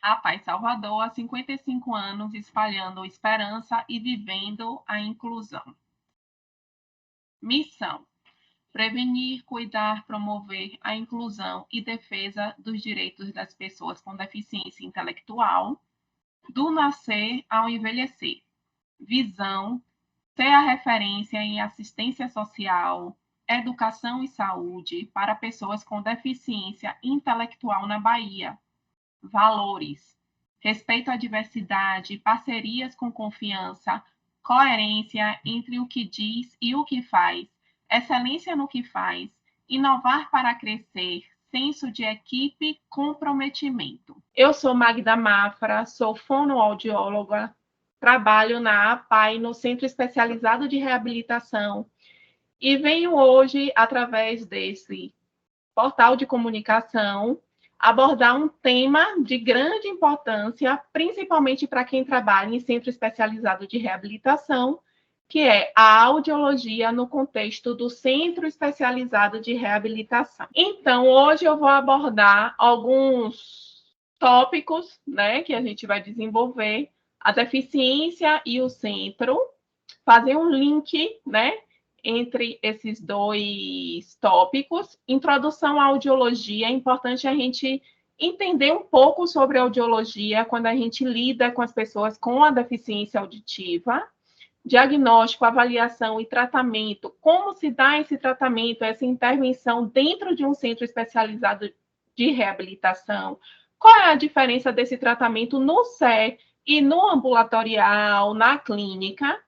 A Paz Salvador, há 55 anos, espalhando esperança e vivendo a inclusão. Missão: prevenir, cuidar, promover a inclusão e defesa dos direitos das pessoas com deficiência intelectual, do nascer ao envelhecer. Visão: ser a referência em assistência social, educação e saúde para pessoas com deficiência intelectual na Bahia. Valores: respeito à diversidade, parcerias com confiança, coerência entre o que diz e o que faz, excelência no que faz, inovar para crescer, senso de equipe, comprometimento. Eu sou Magda Mafra, sou fonoaudióloga, trabalho na APAI, no Centro Especializado de Reabilitação, e venho hoje, através desse portal de comunicação, abordar um tema de grande importância, principalmente para quem trabalha em centro especializado de reabilitação, que é a audiologia no contexto do Centro Especializado de Reabilitação. Então, hoje eu vou abordar alguns tópicos, né, que a gente vai desenvolver, a deficiência e o centro, fazer um link, né, entre esses dois tópicos. Introdução à audiologia, é importante a gente entender um pouco sobre a audiologia quando a gente lida com as pessoas com a deficiência auditiva. Diagnóstico, avaliação e tratamento, como se dá esse tratamento, essa intervenção dentro de um centro especializado de reabilitação, qual é a diferença desse tratamento no SE e no ambulatorial, na clínica,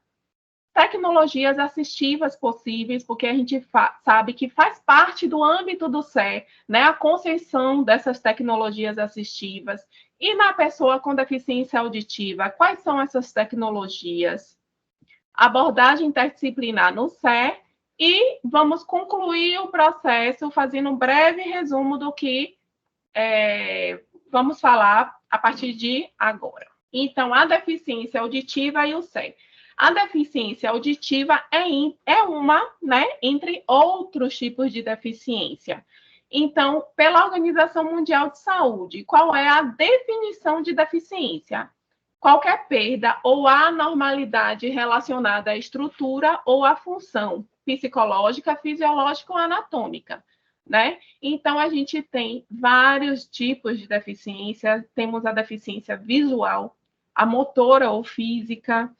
tecnologias assistivas possíveis, porque a gente sabe que faz parte do âmbito do SE, né, a concessão dessas tecnologias assistivas. E na pessoa com deficiência auditiva, quais são essas tecnologias? Abordagem interdisciplinar no SE, e vamos concluir o processo fazendo um breve resumo do que vamos falar a partir de agora. Então, a deficiência auditiva e o SE. A deficiência auditiva é uma, né, entre outros tipos de deficiência. Então, pela Organização Mundial de Saúde, qual é a definição de deficiência? Qualquer perda ou anormalidade relacionada à estrutura ou à função psicológica, fisiológica ou anatômica, né? Então, a gente tem vários tipos de deficiência. Temos a deficiência visual, a motora ou física,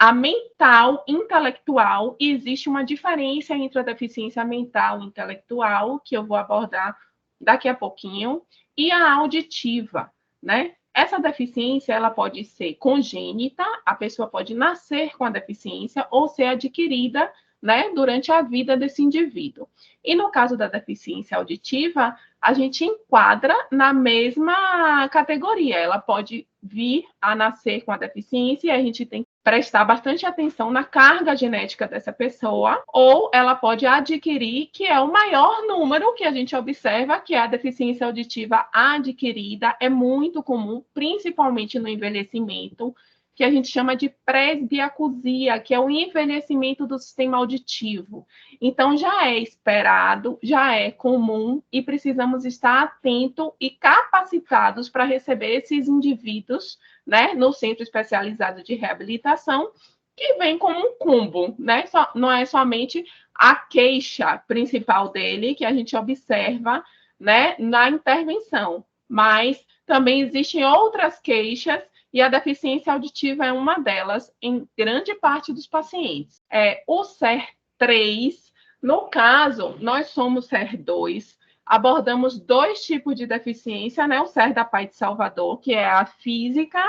a mental, intelectual, e existe uma diferença entre a deficiência mental e intelectual, que eu vou abordar daqui a pouquinho, e a auditiva, né? Essa deficiência, ela pode ser congênita, a pessoa pode nascer com a deficiência ou ser adquirida, né, durante a vida desse indivíduo. E no caso da deficiência auditiva, a gente enquadra na mesma categoria. Ela pode vir a nascer com a deficiência e a gente tem que prestar bastante atenção na carga genética dessa pessoa, ou ela pode adquirir, que é o maior número que a gente observa, que é a deficiência auditiva adquirida, é muito comum, principalmente no envelhecimento, que a gente chama de presbiacusia, que é o envelhecimento do sistema auditivo. Então, já é esperado, já é comum, e precisamos estar atentos e capacitados para receber esses indivíduos, né, no Centro Especializado de Reabilitação, que vem como um combo, né? Não é somente a queixa principal dele, que a gente observa, né, na intervenção, mas também existem outras queixas, e a deficiência auditiva é uma delas em grande parte dos pacientes. O SER3, no caso, nós somos SER2, abordamos dois tipos de deficiência, né? O SER da Paz de Salvador, que é a física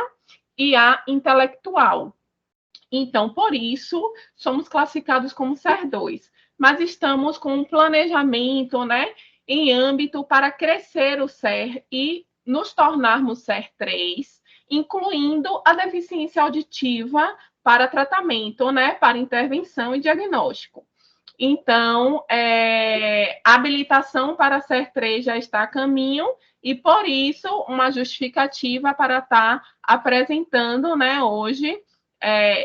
e a intelectual. Então, por isso, somos classificados como SER2, mas estamos com um planejamento, né, em âmbito para crescer o SER e nos tornarmos SER3, incluindo a deficiência auditiva para tratamento, né, para intervenção e diagnóstico. Então, a habilitação para SER3 já está a caminho, e por isso uma justificativa para estar apresentando, né, hoje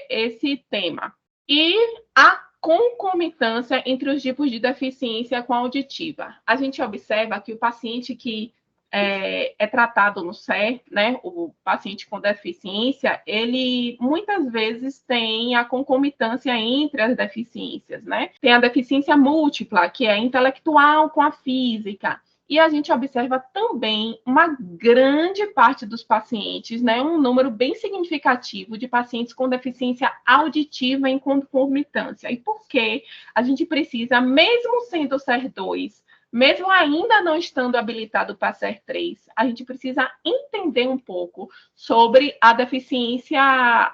esse tema. E a concomitância entre os tipos de deficiência com a auditiva. A gente observa que o paciente que é tratado no CER, né, o paciente com deficiência, ele muitas vezes tem a concomitância entre as deficiências, né? Tem a deficiência múltipla, que é intelectual com a física, e a gente observa também uma grande parte dos pacientes, né, um número bem significativo de pacientes com deficiência auditiva em concomitância. E por que a gente precisa, mesmo sendo CER2, mesmo ainda não estando habilitado para CER3, a gente precisa entender um pouco sobre a deficiência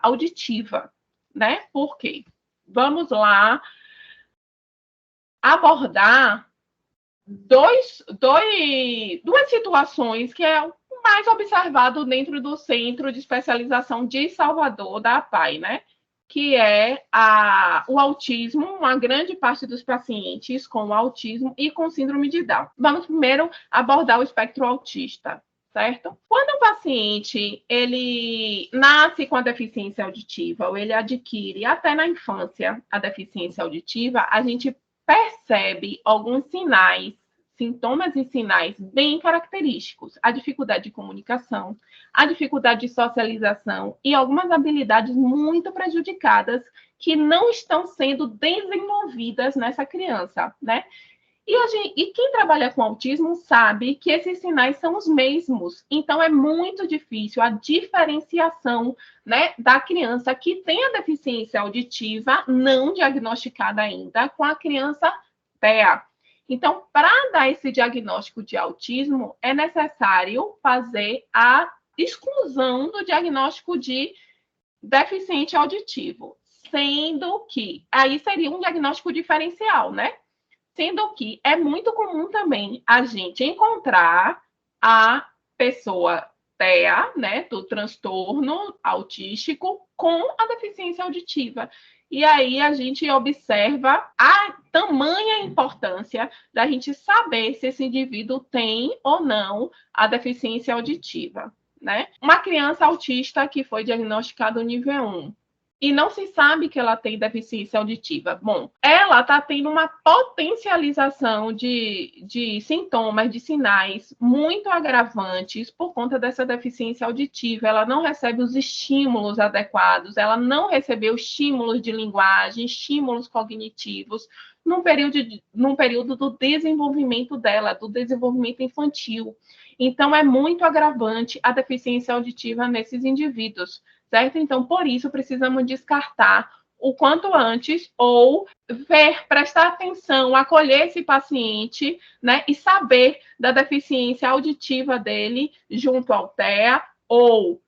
auditiva, né? Por quê? Vamos lá abordar duas situações que é o mais observado dentro do Centro de Especialização de Salvador, da APAE, né? Que é o autismo, uma grande parte dos pacientes com autismo e com síndrome de Down. Vamos primeiro abordar o espectro autista, certo? Quando o paciente ele nasce com a deficiência auditiva ou ele adquire até na infância a deficiência auditiva, a gente percebe alguns sintomas e sinais bem característicos. A dificuldade de comunicação, a dificuldade de socialização e algumas habilidades muito prejudicadas que não estão sendo desenvolvidas nessa criança, né? E quem trabalha com autismo sabe que esses sinais são os mesmos. Então, é muito difícil a diferenciação, né, da criança que tem a deficiência auditiva não diagnosticada ainda com a criança TEA. Então, para dar esse diagnóstico de autismo, é necessário fazer a exclusão do diagnóstico de deficiente auditivo, sendo que aí seria um diagnóstico diferencial, né? Sendo que é muito comum também a gente encontrar a pessoa TEA, né, do transtorno autístico, com a deficiência auditiva. E aí a gente observa a tamanha importância da gente saber se esse indivíduo tem ou não a deficiência auditiva, né? Uma criança autista que foi diagnosticada no nível 1, e não se sabe que ela tem deficiência auditiva. Bom, ela está tendo uma potencialização de sintomas, de sinais muito agravantes por conta dessa deficiência auditiva. Ela não recebe os estímulos adequados, ela não recebeu estímulos de linguagem, estímulos cognitivos, num período do desenvolvimento dela, do desenvolvimento infantil. Então, é muito agravante a deficiência auditiva nesses indivíduos, certo? Então, por isso, precisamos descartar o quanto antes ou prestar atenção, acolher esse paciente, né? E saber da deficiência auditiva dele junto ao TEA ou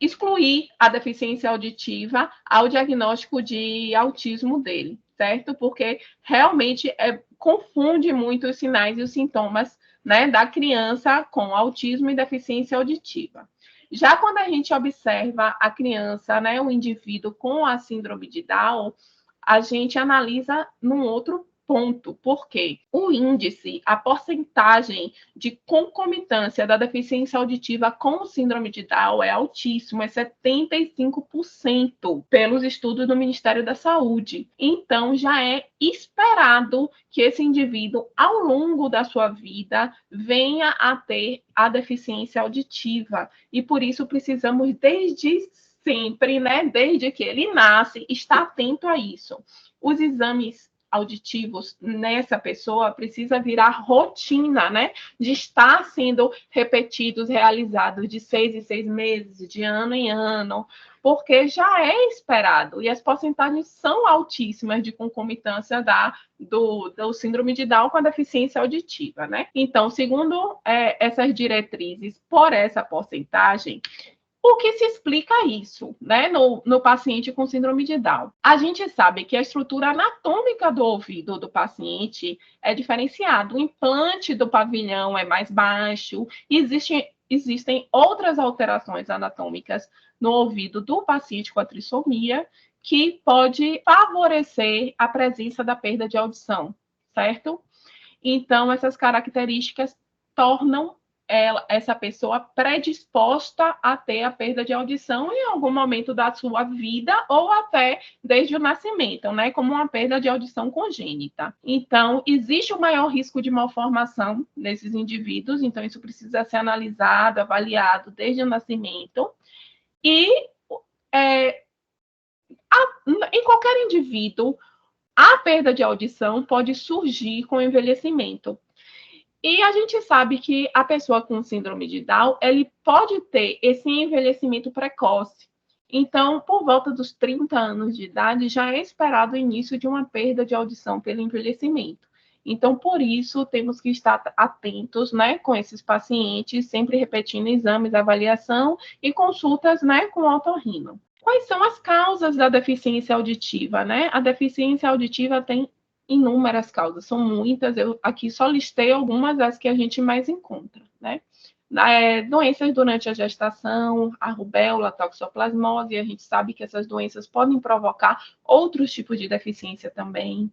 excluir a deficiência auditiva ao diagnóstico de autismo dele, certo? Porque realmente confunde muito os sinais e os sintomas, né, da criança com autismo e deficiência auditiva. Já quando a gente observa a criança, né, o indivíduo com a síndrome de Down, a gente analisa num outro ponto, porque o índice, a porcentagem de concomitância da deficiência auditiva com síndrome de Down é altíssimo, é 75% pelos estudos do Ministério da Saúde. Então, já é esperado que esse indivíduo, ao longo da sua vida, venha a ter a deficiência auditiva. E por isso precisamos, desde sempre, né, desde que ele nasce, estar atento a isso. Os exames auditivos nessa pessoa precisa virar rotina, né? De estar sendo repetidos, realizados de 6 em 6 meses, de ano em ano, porque já é esperado. E as porcentagens são altíssimas de concomitância do síndrome de Down com a deficiência auditiva, né? Então, segundo essas diretrizes, por essa porcentagem, o que se explica isso, né, no paciente com síndrome de Down? A gente sabe que a estrutura anatômica do ouvido do paciente é diferenciada. O implante do pavilhão é mais baixo, existem outras alterações anatômicas no ouvido do paciente com a trissomia que pode favorecer a presença da perda de audição, certo? Então, essas características tornam essa pessoa predisposta a ter a perda de audição em algum momento da sua vida ou até desde o nascimento, né, como uma perda de audição congênita. Então, existe o maior risco de malformação nesses indivíduos, então isso precisa ser analisado, avaliado desde o nascimento. E em qualquer indivíduo, a perda de audição pode surgir com o envelhecimento. E a gente sabe que a pessoa com síndrome de Down, ele pode ter esse envelhecimento precoce. Então, por volta dos 30 anos de idade, já é esperado o início de uma perda de audição pelo envelhecimento. Então, por isso, temos que estar atentos, né, com esses pacientes, sempre repetindo exames, avaliação e consultas, né, com o otorrino. Quais são as causas da deficiência auditiva, né? A deficiência auditiva tem inúmeras causas, são muitas, eu aqui só listei algumas das que a gente mais encontra, né? Doenças durante a gestação, a rubéola, a toxoplasmose, a gente sabe que essas doenças podem provocar outros tipos de deficiência também,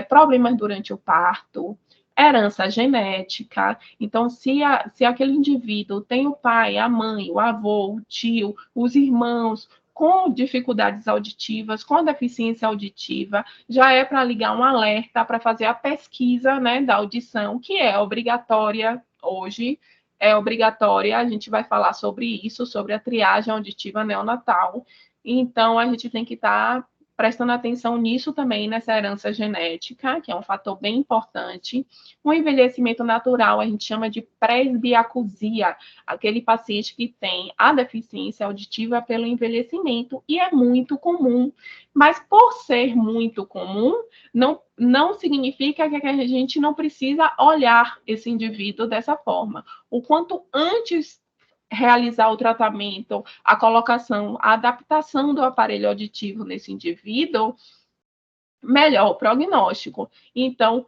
problemas durante o parto, herança genética. Então, se aquele indivíduo tem o pai, a mãe, o avô, o tio, os irmãos com dificuldades auditivas, com deficiência auditiva, já é para ligar um alerta para fazer a pesquisa, né, da audição, que é obrigatória hoje, é obrigatória, a gente vai falar sobre isso, sobre a triagem auditiva neonatal. Então, a gente tem que estar prestando atenção nisso também, nessa herança genética, que é um fator bem importante. O envelhecimento natural, a gente chama de presbiacusia, aquele paciente que tem a deficiência auditiva pelo envelhecimento, e é muito comum. Mas por ser muito comum, não significa que a gente não precisa olhar esse indivíduo dessa forma. O quanto antes realizar o tratamento, a colocação, a adaptação do aparelho auditivo nesse indivíduo, melhor o prognóstico. Então,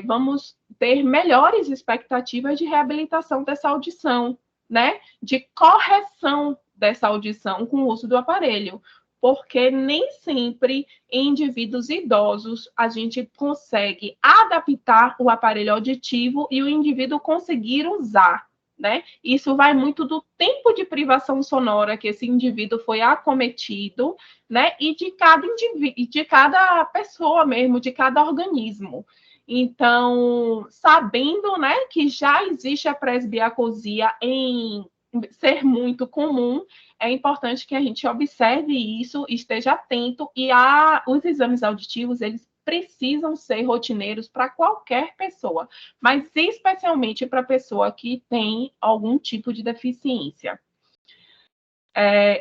vamos ter melhores expectativas de reabilitação dessa audição, né? De correção dessa audição com o uso do aparelho, porque nem sempre em indivíduos idosos a gente consegue adaptar o aparelho auditivo e o indivíduo conseguir usar, né? Isso vai muito do tempo de privação sonora que esse indivíduo foi acometido, né? E de cada indivíduo, de cada pessoa mesmo, de cada organismo. Então, sabendo, né, que já existe a presbiacusia em ser muito comum, é importante que a gente observe isso, esteja atento, e os exames auditivos, eles precisam ser rotineiros para qualquer pessoa, mas especialmente para a pessoa que tem algum tipo de deficiência.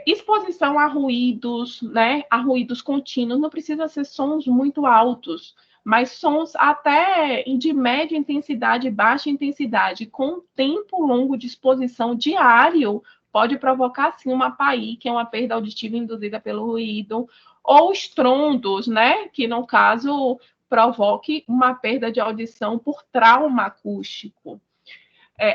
Exposição a ruídos, né? A ruídos contínuos, não precisa ser sons muito altos, mas sons até de média intensidade, baixa intensidade, com tempo longo de exposição diário, pode provocar, sim, uma PAI, que é uma perda auditiva induzida pelo ruído, ou estrondos, né? Que, no caso, provoque uma perda de audição por trauma acústico.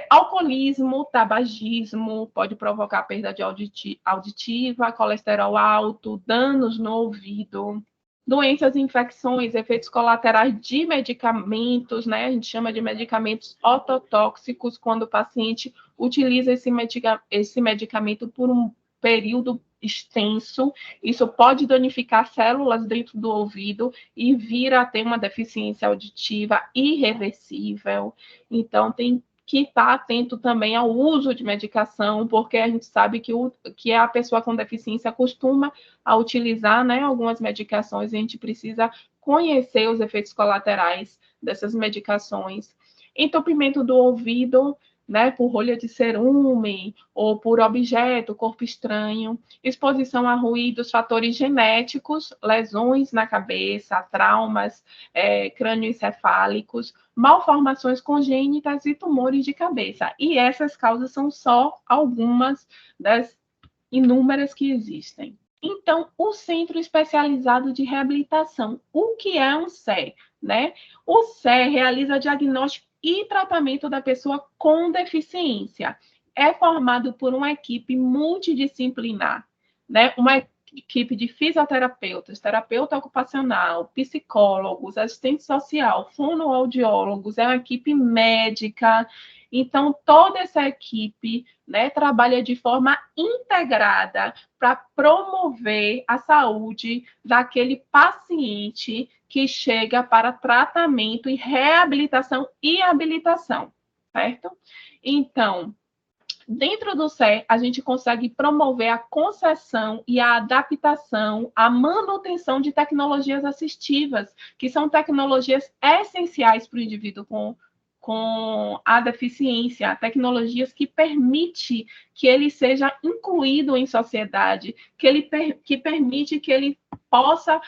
Alcoolismo, tabagismo, pode provocar perda de auditiva, colesterol alto, danos no ouvido, doenças, infecções, efeitos colaterais de medicamentos, né? A gente chama de medicamentos ototóxicos, quando o paciente utiliza esse medicamento por um período extenso, isso pode danificar células dentro do ouvido e vir a ter uma deficiência auditiva irreversível. Então, tem que estar atento também ao uso de medicação, porque a gente sabe que a pessoa com deficiência costuma a utilizar, né, algumas medicações, e a gente precisa conhecer os efeitos colaterais dessas medicações. Entupimento do ouvido, né, por rolha de cerume ou por objeto, corpo estranho, exposição a ruídos, fatores genéticos, lesões na cabeça, traumas crânioencefálicos, malformações congênitas e tumores de cabeça. E essas causas são só algumas das inúmeras que existem. Então, o Centro Especializado de Reabilitação, o que é um CE, né? O CE realiza diagnóstico e tratamento da pessoa com deficiência. É formado por uma equipe multidisciplinar, né? Uma equipe de fisioterapeutas, terapeuta ocupacional, psicólogos, assistente social, fonoaudiólogos, é uma equipe médica. Então, toda essa equipe, né, trabalha de forma integrada para promover a saúde daquele paciente que chega para tratamento e reabilitação e habilitação, certo? Então, dentro do CE, a gente consegue promover a concessão e a adaptação, a manutenção de tecnologias assistivas, que são tecnologias essenciais para o indivíduo com a deficiência, tecnologias que permitem que ele seja incluído em sociedade, que permite que ele possa,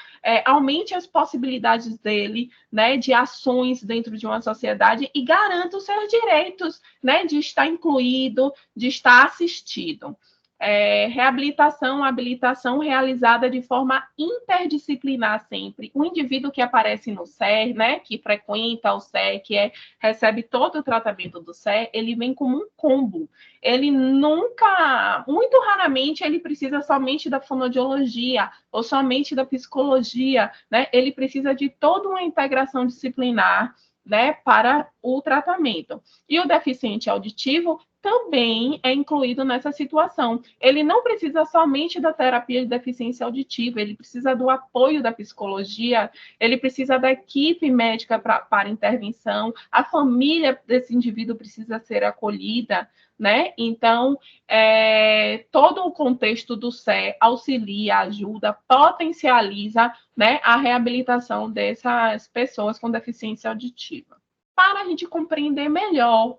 aumente as possibilidades dele, né, de ações dentro de uma sociedade e garanta os seus direitos, né, de estar incluído, de estar assistido. Reabilitação, habilitação realizada de forma interdisciplinar sempre. O indivíduo que aparece no CER, né, que frequenta o CER, recebe todo o tratamento do CER, ele vem como um combo. Ele nunca, muito raramente, ele precisa somente da fonoaudiologia ou somente da psicologia, né? Ele precisa de toda uma integração disciplinar, né, para o tratamento. E o deficiente auditivo também é incluído nessa situação. Ele não precisa somente da terapia de deficiência auditiva, ele precisa do apoio da psicologia, ele precisa da equipe médica para intervenção, a família desse indivíduo precisa ser acolhida, né? Então, todo o contexto do CE auxilia, ajuda, potencializa, né, a reabilitação dessas pessoas com deficiência auditiva. Para a gente compreender melhor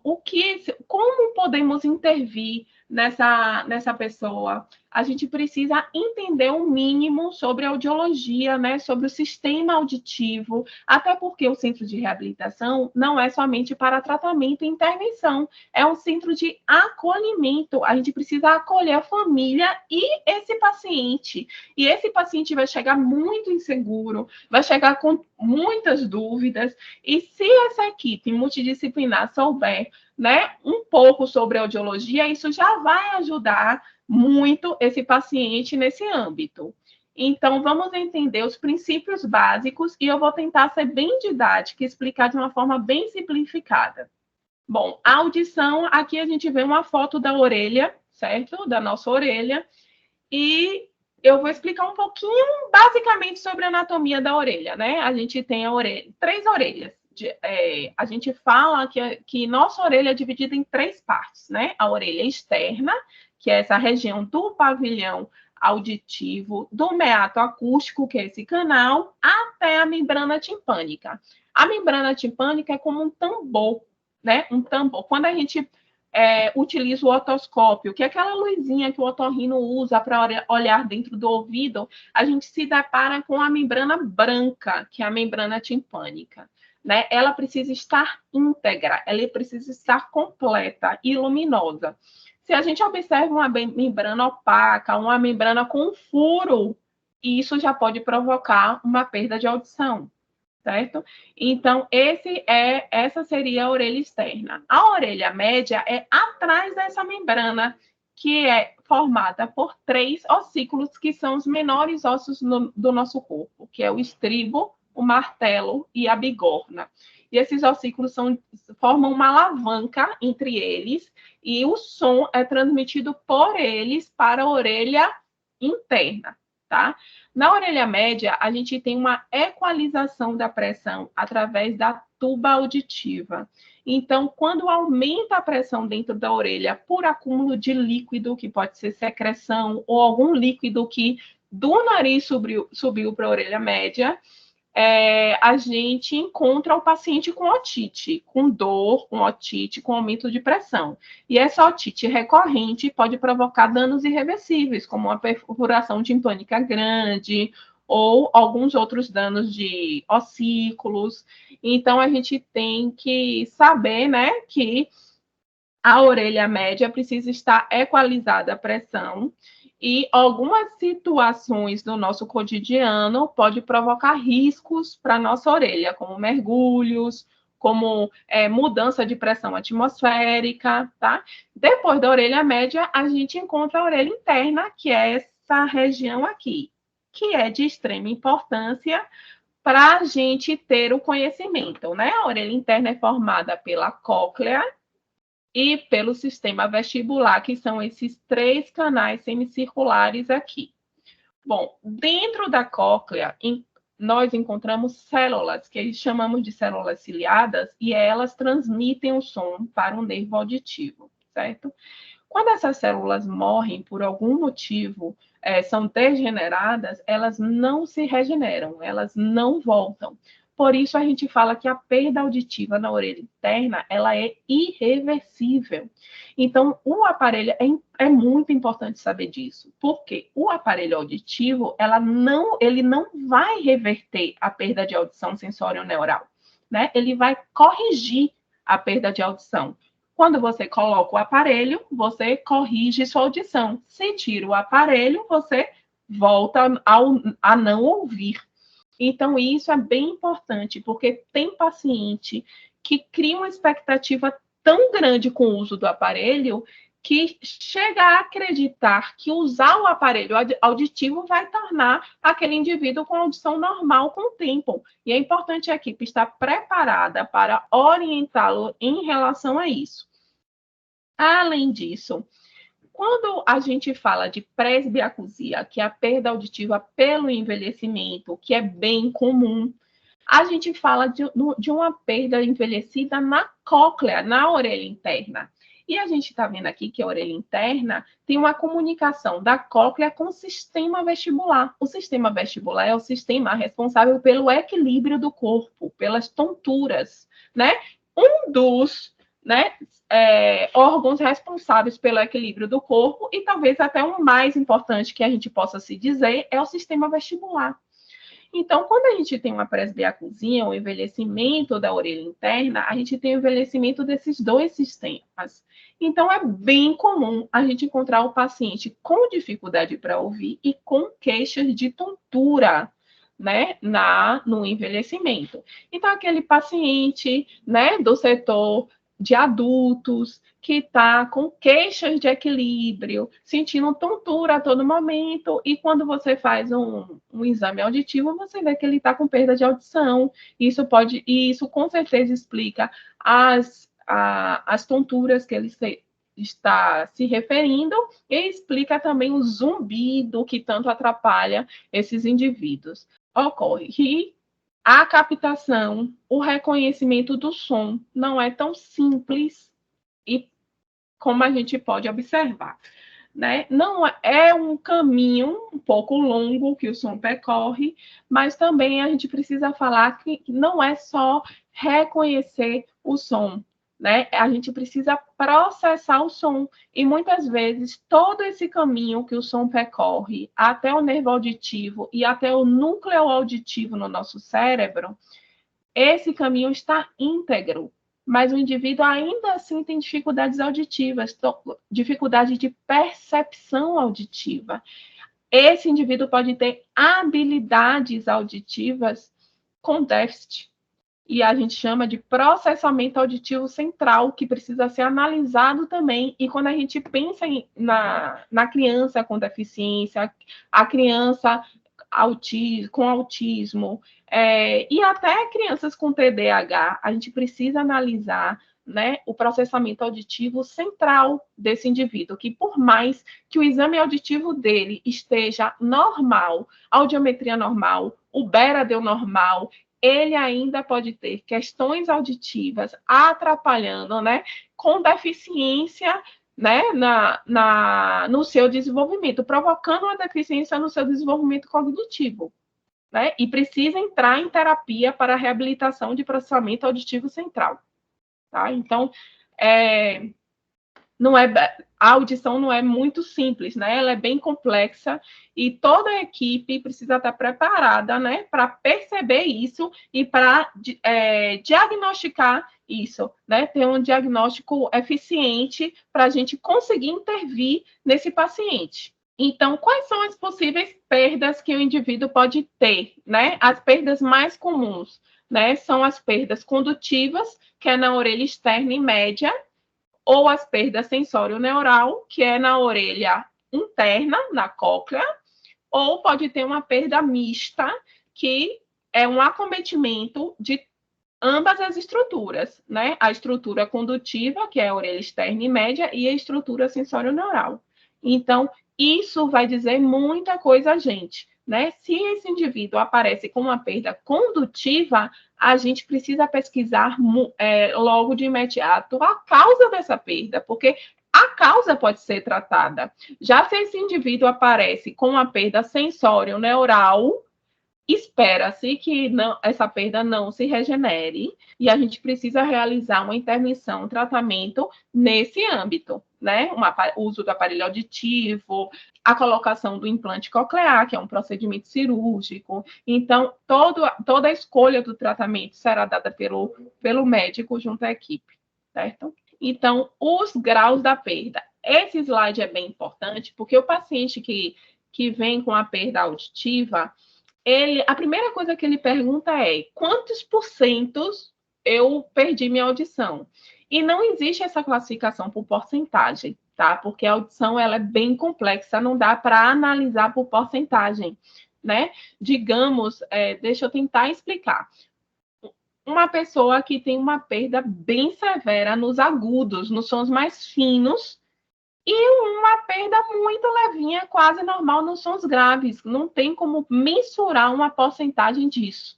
como podemos intervir nessa pessoa, a gente precisa entender o mínimo sobre a audiologia, né, sobre o sistema auditivo, até porque o centro de reabilitação não é somente para tratamento e intervenção, é um centro de acolhimento. A gente precisa acolher a família e esse paciente. E esse paciente vai chegar muito inseguro, vai chegar com muitas dúvidas, e se essa equipe multidisciplinar souber, né, um pouco sobre audiologia, isso já vai ajudar muito esse paciente nesse âmbito. Então, vamos entender os princípios básicos e eu vou tentar ser bem didática e explicar de uma forma bem simplificada. Bom, a audição, aqui a gente vê uma foto da orelha, certo? Da nossa orelha. E eu vou explicar um pouquinho, basicamente, sobre a anatomia da orelha, né? A gente tem a orelha, 3 orelhas. A gente fala que nossa orelha é dividida em 3 partes, né? A orelha externa, que é essa região do pavilhão auditivo, do meato acústico, que é esse canal, até a membrana timpânica. A membrana timpânica é como um tambor, né? Um tambor. Quando a gente utiliza o otoscópio, que é aquela luzinha que o otorrino usa para olhar dentro do ouvido, a gente se depara com a membrana branca, que é a membrana timpânica. Né? Ela precisa estar íntegra, ela precisa estar completa e luminosa. Se a gente observa uma membrana opaca, uma membrana com furo, isso já pode provocar uma perda de audição, certo? Então, essa seria a orelha externa. A orelha média é atrás dessa membrana, que é formada por 3 ossículos, que são os menores ossos do nosso corpo, que é o estribo, o martelo e a bigorna. E esses ossículos formam uma alavanca entre eles, e o som é transmitido por eles para a orelha interna, tá? Na orelha média, a gente tem uma equalização da pressão através da tuba auditiva. Então, quando aumenta a pressão dentro da orelha por acúmulo de líquido, que pode ser secreção, ou algum líquido que do nariz subiu para a orelha média, a gente encontra o paciente com otite, com dor, com otite, com aumento de pressão. E essa otite recorrente pode provocar danos irreversíveis, como uma perfuração timpânica grande ou alguns outros danos de ossículos. Então, a gente tem que saber, né, que a orelha média precisa estar equalizada a pressão, e algumas situações do nosso cotidiano pode provocar riscos para a nossa orelha, como mergulhos, como mudança de pressão atmosférica, tá? Depois da orelha média, a gente encontra a orelha interna, que é essa região aqui, que é de extrema importância para a gente ter o conhecimento, né? A orelha interna é formada pela cóclea, e pelo sistema vestibular, que são esses 3 canais semicirculares aqui. Bom, dentro da cóclea, nós encontramos células, que chamamos de células ciliadas, e elas transmitem o som para o nervo auditivo, certo? Quando essas células morrem por algum motivo, são degeneradas, elas não se regeneram, elas não voltam. Por isso, a gente fala que a perda auditiva na orelha interna, ela é irreversível. Então, o aparelho, é muito importante saber disso, porque o aparelho auditivo, ele não vai reverter a perda de audição sensório-neural, né? Ele vai corrigir a perda de audição. Quando você coloca o aparelho, você corrige sua audição. Se tira o aparelho, você volta a não ouvir. Então, isso é bem importante, porque tem paciente que cria uma expectativa tão grande com o uso do aparelho que chega a acreditar que usar o aparelho auditivo vai tornar aquele indivíduo com audição normal com o tempo. E é importante a equipe estar preparada para orientá-lo em relação a isso. Além disso, quando a gente fala de presbiacusia, que é a perda auditiva pelo envelhecimento, que é bem comum, a gente fala de uma perda envelhecida na cóclea, na orelha interna. E a gente está vendo aqui que a orelha interna tem uma comunicação da cóclea com o sistema vestibular. O sistema vestibular é o sistema responsável pelo equilíbrio do corpo, pelas tonturas, né? Um dos, né, órgãos responsáveis pelo equilíbrio do corpo, e talvez até o mais importante que a gente possa se dizer é o sistema vestibular. Então, quando a gente tem uma presbiacusia, um envelhecimento da orelha interna, a gente tem o envelhecimento desses dois sistemas. Então, é bem comum a gente encontrar o paciente com dificuldade para ouvir e com queixas de tontura, né, no envelhecimento. Então, aquele paciente, né, do setor de adultos, que está com queixas de equilíbrio, sentindo tontura a todo momento, e quando você faz um exame auditivo, você vê que ele está com perda de audição. Isso com certeza explica as tonturas que ele está se referindo, e explica também o zumbido que tanto atrapalha esses indivíduos. Ocorre que a captação, o reconhecimento do som não é tão simples e como a gente pode observar, né? Não é um caminho um pouco longo que o som percorre, mas também a gente precisa falar que não é só reconhecer o som, né? A gente precisa processar o som, e muitas vezes todo esse caminho que o som percorre até o nervo auditivo e até o núcleo auditivo no nosso cérebro, esse caminho está íntegro, mas o indivíduo ainda assim tem dificuldades auditivas, dificuldade de percepção auditiva. Esse indivíduo pode ter habilidades auditivas com déficit, e a gente chama de processamento auditivo central, que precisa ser analisado também. E quando a gente pensa na criança com deficiência, a criança com autismo, e até crianças com TDAH, a gente precisa analisar, né, o processamento auditivo central desse indivíduo, que por mais que o exame auditivo dele esteja normal, audiometria normal, o Bera deu normal, ele ainda pode ter questões auditivas atrapalhando, né, com deficiência, né, no seu desenvolvimento, provocando uma deficiência no seu desenvolvimento cognitivo, né, e precisa entrar em terapia para reabilitação de processamento auditivo central, tá? Então, a audição não é muito simples, né? Ela é bem complexa, e toda a equipe precisa estar preparada, né, para perceber isso e para diagnosticar isso, né? Ter um diagnóstico eficiente para a gente conseguir intervir nesse paciente. Então, quais são as possíveis perdas que o indivíduo pode ter, né? As perdas mais comuns, né, são as perdas condutivas, que é na orelha externa e média, ou as perdas sensório-neural, que é na orelha interna, na cóclea, ou pode ter uma perda mista, que é um acometimento de ambas as estruturas, né? A estrutura condutiva, que é a orelha externa e média, e a estrutura sensório-neural. Então, isso vai dizer muita coisa a gente, né? Se esse indivíduo aparece com uma perda condutiva, a gente precisa pesquisar logo de imediato a causa dessa perda, porque a causa pode ser tratada. Já se esse indivíduo aparece com uma perda sensório-neural, espera-se que essa perda não se regenere e a gente precisa realizar uma intervenção, um tratamento nesse âmbito, né? O uso do aparelho auditivo, a colocação do implante coclear, que é um procedimento cirúrgico. Então, toda a escolha do tratamento será dada pelo médico junto à equipe, certo? Então, os graus da perda. Esse slide é bem importante, porque o paciente que vem com a perda auditiva, a primeira coisa que ele pergunta é: quantos porcentos eu perdi minha audição? E não existe essa classificação por porcentagem, tá? Porque a audição ela é bem complexa, não dá para analisar por porcentagem, né? Digamos, deixa eu tentar explicar. Uma pessoa que tem uma perda bem severa nos agudos, nos sons mais finos, e uma perda muito levinha, quase normal nos sons graves. Não tem como mensurar uma porcentagem disso,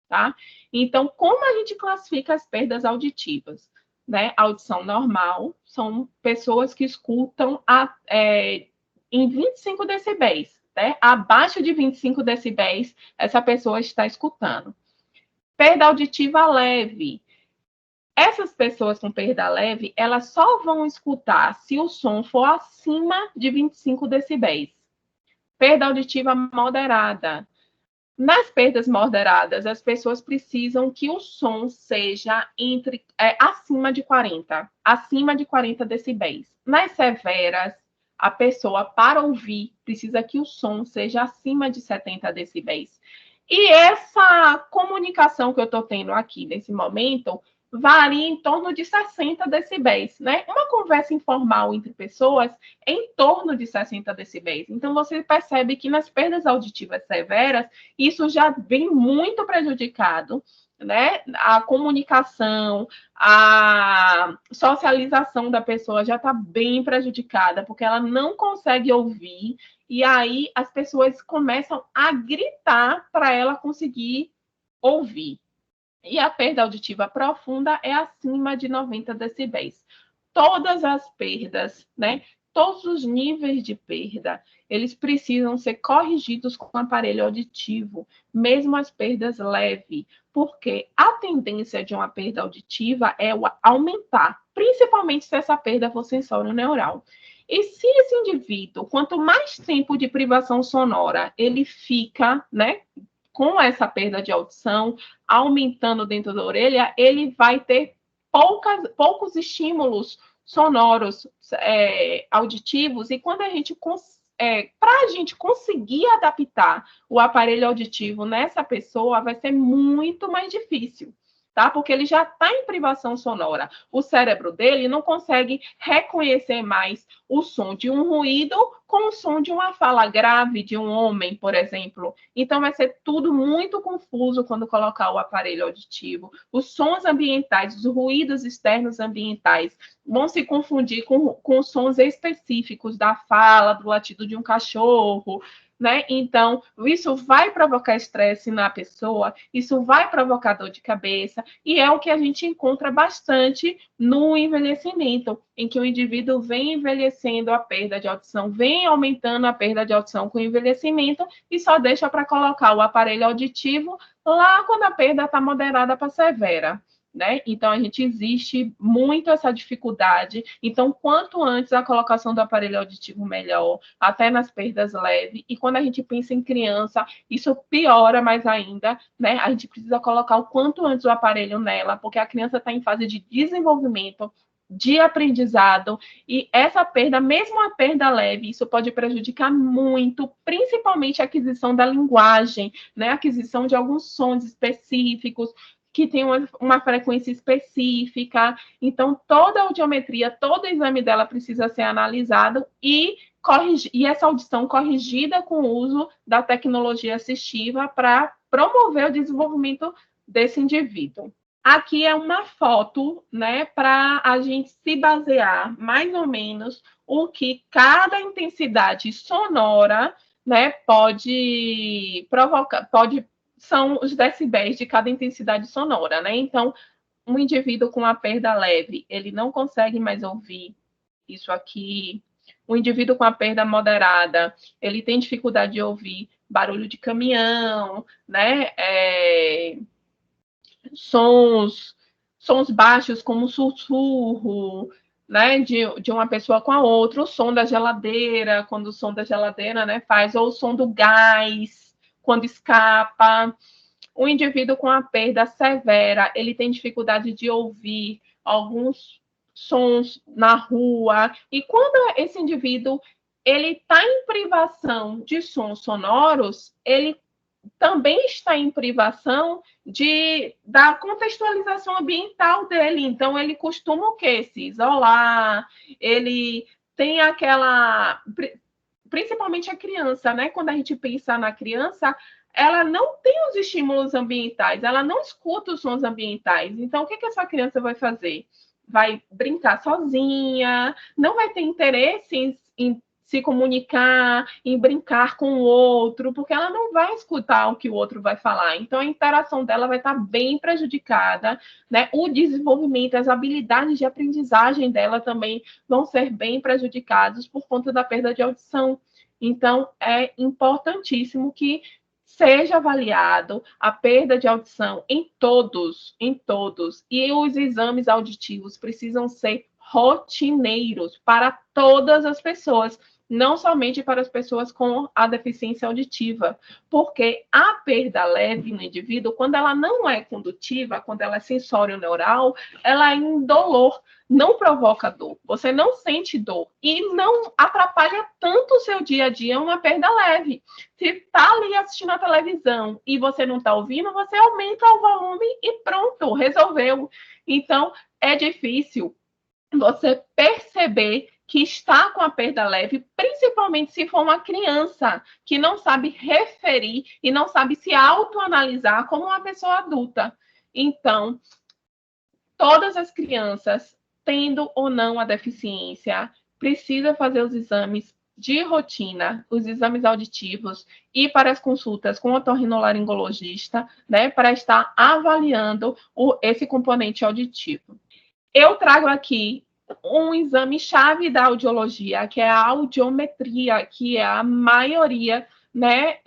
tá? Então, como a gente classifica as perdas auditivas? Né? Audição normal são pessoas que escutam em 25 decibéis, né? Abaixo de 25 decibéis, essa pessoa está escutando. Perda auditiva leve. Essas pessoas com perda leve, elas só vão escutar se o som for acima de 25 decibéis. Perda auditiva moderada. Nas perdas moderadas, as pessoas precisam que o som seja acima de 40 decibéis. Nas severas, a pessoa, para ouvir, precisa que o som seja acima de 70 decibéis. E essa comunicação que eu estou tendo aqui nesse momento varia em torno de 60 decibéis, né? Uma conversa informal entre pessoas é em torno de 60 decibéis. Então, você percebe que nas perdas auditivas severas, isso já vem muito prejudicado, né? A comunicação, a socialização da pessoa já está bem prejudicada, porque ela não consegue ouvir, e aí as pessoas começam a gritar para ela conseguir ouvir. E a perda auditiva profunda é acima de 90 decibéis. Todas as perdas, né? Todos os níveis de perda, eles precisam ser corrigidos com o aparelho auditivo, mesmo as perdas leves, porque a tendência de uma perda auditiva é aumentar, principalmente se essa perda for sensório-neural. E se esse indivíduo, quanto mais tempo de privação sonora ele fica, né, com essa perda de audição, aumentando dentro da orelha, ele vai ter poucos estímulos sonoros auditivos, e quando para a gente conseguir adaptar o aparelho auditivo nessa pessoa, vai ser muito mais difícil, tá? Porque ele já está em privação sonora. O cérebro dele não consegue reconhecer mais o som de um ruído com o som de uma fala grave de um homem, por exemplo. Então, vai ser tudo muito confuso quando colocar o aparelho auditivo. Os sons ambientais, os ruídos externos ambientais vão se confundir com sons específicos da fala, do latido de um cachorro, né? Então, isso vai provocar estresse na pessoa, isso vai provocar dor de cabeça, e é o que a gente encontra bastante no envelhecimento, em que o indivíduo vem envelhecendo, a perda de audição vem aumentando a perda de audição com o envelhecimento, e só deixa para colocar o aparelho auditivo lá quando a perda está moderada para severa. Né? Então, a gente existe muito essa dificuldade. Então, quanto antes a colocação do aparelho auditivo, melhor, até nas perdas leves. E quando a gente pensa em criança, isso piora mais ainda, né? A gente precisa colocar o quanto antes o aparelho nela, porque a criança está em fase de desenvolvimento, de aprendizado, e essa perda, mesmo a perda leve, isso pode prejudicar muito, principalmente a aquisição da linguagem, né? A aquisição de alguns sons específicos, que tem uma frequência específica. Então, toda a audiometria, todo o exame dela precisa ser analisado e essa audição corrigida com o uso da tecnologia assistiva para promover o desenvolvimento desse indivíduo. Aqui é uma foto, né, para a gente se basear mais ou menos o que cada intensidade sonora, né, pode provocar, são os decibéis de cada intensidade sonora, né? Então, um indivíduo com uma perda leve, ele não consegue mais ouvir isso aqui. O indivíduo com a perda moderada, ele tem dificuldade de ouvir barulho de caminhão, né? Sons baixos como sussurro, né, de uma pessoa com a outra, o som da geladeira, quando o som da geladeira, né, faz, ou o som do gás, quando escapa. O indivíduo com a perda severa, ele tem dificuldade de ouvir alguns sons na rua, e quando esse indivíduo ele está em privação de sons sonoros, ele também está em privação da contextualização ambiental dele. Então, ele costuma o quê? Se isolar, ele tem aquela... Principalmente a criança, né? Quando a gente pensa na criança, ela não tem os estímulos ambientais, ela não escuta os sons ambientais. Então, o que essa criança vai fazer? Vai brincar sozinha, não vai ter interesse em se comunicar, em brincar com o outro, porque ela não vai escutar o que o outro vai falar. Então, a interação dela vai estar bem prejudicada, né? O desenvolvimento, as habilidades de aprendizagem dela também vão ser bem prejudicados por conta da perda de audição. Então, é importantíssimo que seja avaliado a perda de audição em todos, e os exames auditivos precisam ser rotineiros para todas as pessoas, não somente para as pessoas com a deficiência auditiva, porque a perda leve no indivíduo, quando ela não é condutiva, quando ela é sensório-neural, ela é indolor, não provoca dor, você não sente dor e não atrapalha tanto o seu dia a dia uma perda leve. Se está ali assistindo a televisão e você não está ouvindo, você aumenta o volume e pronto, resolveu. Então, é difícil você perceber que está com a perda leve, principalmente se for uma criança que não sabe referir e não sabe se autoanalisar como uma pessoa adulta. Então, todas as crianças, tendo ou não a deficiência, precisam fazer os exames de rotina, os exames auditivos, e para as consultas com o otorrinolaringologista, né, para estar avaliando esse componente auditivo. Eu trago aqui um exame-chave da audiologia, que é a audiometria, que é a maioria, né,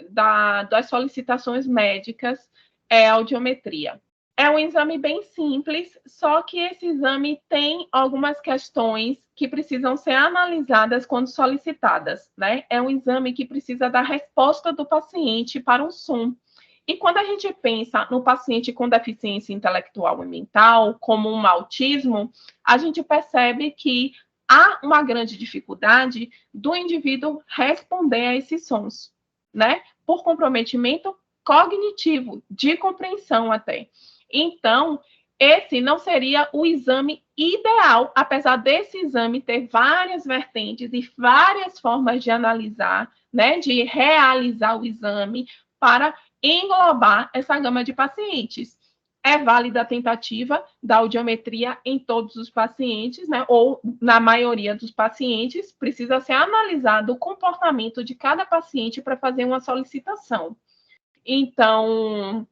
das solicitações médicas, é a audiometria. É um exame bem simples, só que esse exame tem algumas questões que precisam ser analisadas quando solicitadas, né? É um exame que precisa da resposta do paciente para um som. E quando a gente pensa no paciente com deficiência intelectual e mental, como um autismo, a gente percebe que há uma grande dificuldade do indivíduo responder a esses sons, né? Por comprometimento cognitivo, de compreensão até. Então, esse não seria o exame ideal, apesar desse exame ter várias vertentes e várias formas de analisar, né, de realizar o exame para englobar essa gama de pacientes. É válida a tentativa da audiometria em todos os pacientes, né, ou na maioria dos pacientes, precisa ser analisado o comportamento de cada paciente para fazer uma solicitação. Então,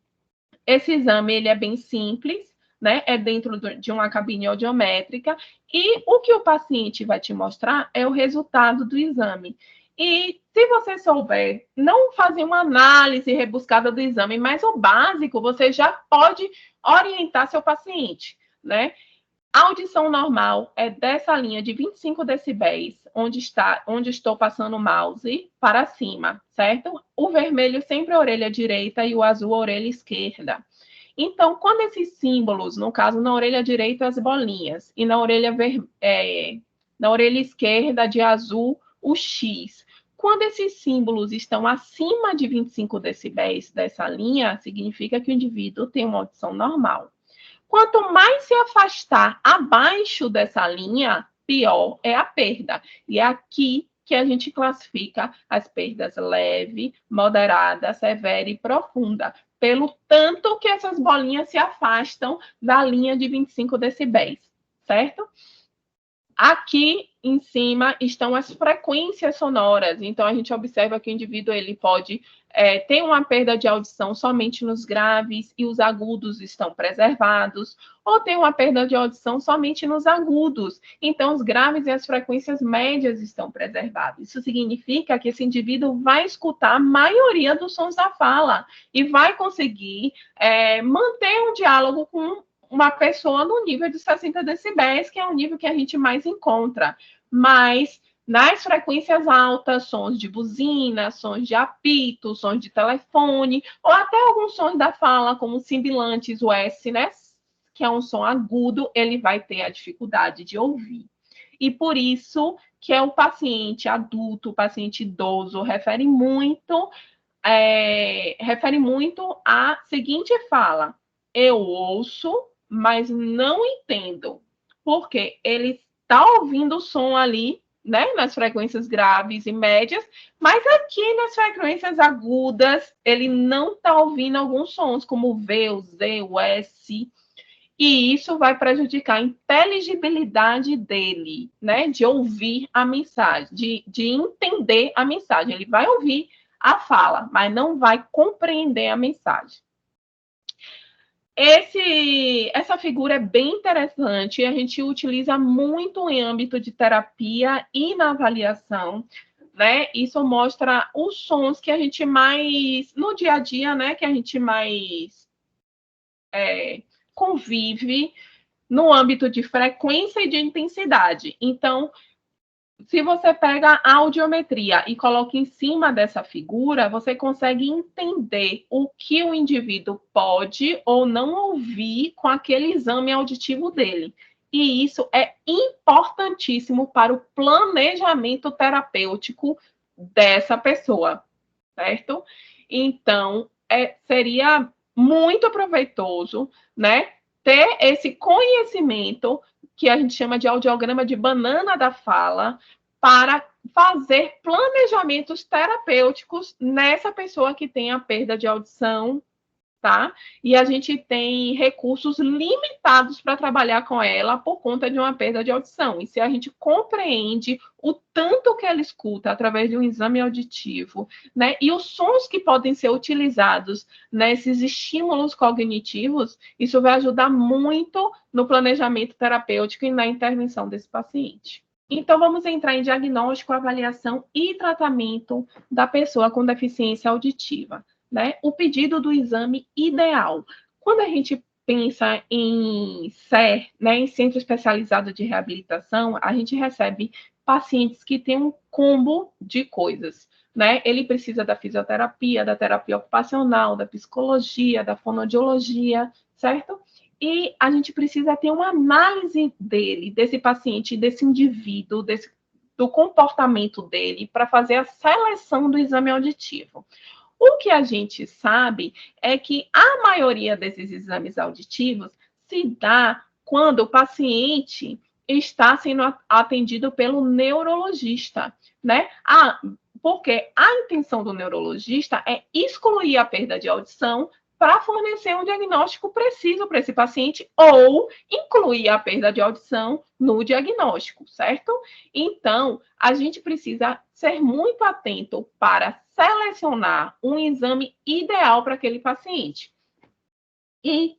esse exame ele é bem simples, né? É dentro de uma cabine audiométrica, e o que o paciente vai te mostrar é o resultado do exame. E se você souber não fazer uma análise rebuscada do exame, mas o básico, você já pode orientar seu paciente, né? A audição normal é dessa linha de 25 decibéis, onde estou passando o mouse, para cima, certo? O vermelho sempre a orelha direita e o azul a orelha esquerda. Então, quando esses símbolos, no caso, na orelha direita, as bolinhas, e na orelha esquerda, de azul, o X. Quando esses símbolos estão acima de 25 decibéis dessa linha, significa que o indivíduo tem uma audição normal. Quanto mais se afastar abaixo dessa linha, pior é a perda. E é aqui que a gente classifica as perdas leve, moderada, severa e profunda, pelo tanto que essas bolinhas se afastam da linha de 25 decibéis, certo? Aqui em cima estão as frequências sonoras. Então, a gente observa que o indivíduo ele pode ter uma perda de audição somente nos graves e os agudos estão preservados, ou tem uma perda de audição somente nos agudos. Então, os graves e as frequências médias estão preservados. Isso significa que esse indivíduo vai escutar a maioria dos sons da fala e vai conseguir manter um diálogo com uma pessoa no nível de 60 decibéis, que é o nível que a gente mais encontra. Mas nas frequências altas, sons de buzina, sons de apito, sons de telefone, ou até alguns sons da fala, como sibilantes, o S, né? Que é um som agudo, ele vai ter a dificuldade de ouvir. E por isso que o paciente adulto, o paciente idoso, refere muito à seguinte fala: eu ouço, mas não entendo, porque ele está ouvindo o som ali, né, nas frequências graves e médias, mas aqui nas frequências agudas, ele não está ouvindo alguns sons, como o V, o Z, o S, e isso vai prejudicar a inteligibilidade dele, né, de ouvir a mensagem, de entender a mensagem. Ele vai ouvir a fala, mas não vai compreender a mensagem. Essa figura é bem interessante, a gente utiliza muito em âmbito de terapia e na avaliação, né? Isso mostra os sons que a gente mais, no dia a dia, né, que a gente mais convive no âmbito de frequência e de intensidade. Então, se você pega a audiometria e coloca em cima dessa figura, você consegue entender o que o indivíduo pode ou não ouvir com aquele exame auditivo dele. E isso é importantíssimo para o planejamento terapêutico dessa pessoa, certo? Então, seria muito proveitoso, né, ter esse conhecimento que a gente chama de audiograma de banana da fala, para fazer planejamentos terapêuticos nessa pessoa que tem a perda de audição, tá? E a gente tem recursos limitados para trabalhar com ela por conta de uma perda de audição. E se a gente compreende o tanto que ela escuta através de um exame auditivo, né? E os sons que podem ser utilizados nesses estímulos cognitivos, isso vai ajudar muito no planejamento terapêutico e na intervenção desse paciente. Então, vamos entrar em diagnóstico, avaliação e tratamento da pessoa com deficiência auditiva. Né? O pedido do exame ideal. Quando a gente pensa em SER, né, em Centro Especializado de Reabilitação, a gente recebe pacientes que têm um combo de coisas. Né? Ele precisa da fisioterapia, da terapia ocupacional, da psicologia, da fonoaudiologia, certo? E a gente precisa ter uma análise dele, desse paciente, desse indivíduo, do comportamento dele, para fazer a seleção do exame auditivo. O que a gente sabe é que a maioria desses exames auditivos se dá quando o paciente está sendo atendido pelo neurologista, né? Porque a intenção do neurologista é excluir a perda de audição para fornecer um diagnóstico preciso para esse paciente ou incluir a perda de audição no diagnóstico, certo? Então, a gente precisa ser muito atento para selecionar um exame ideal para aquele paciente. E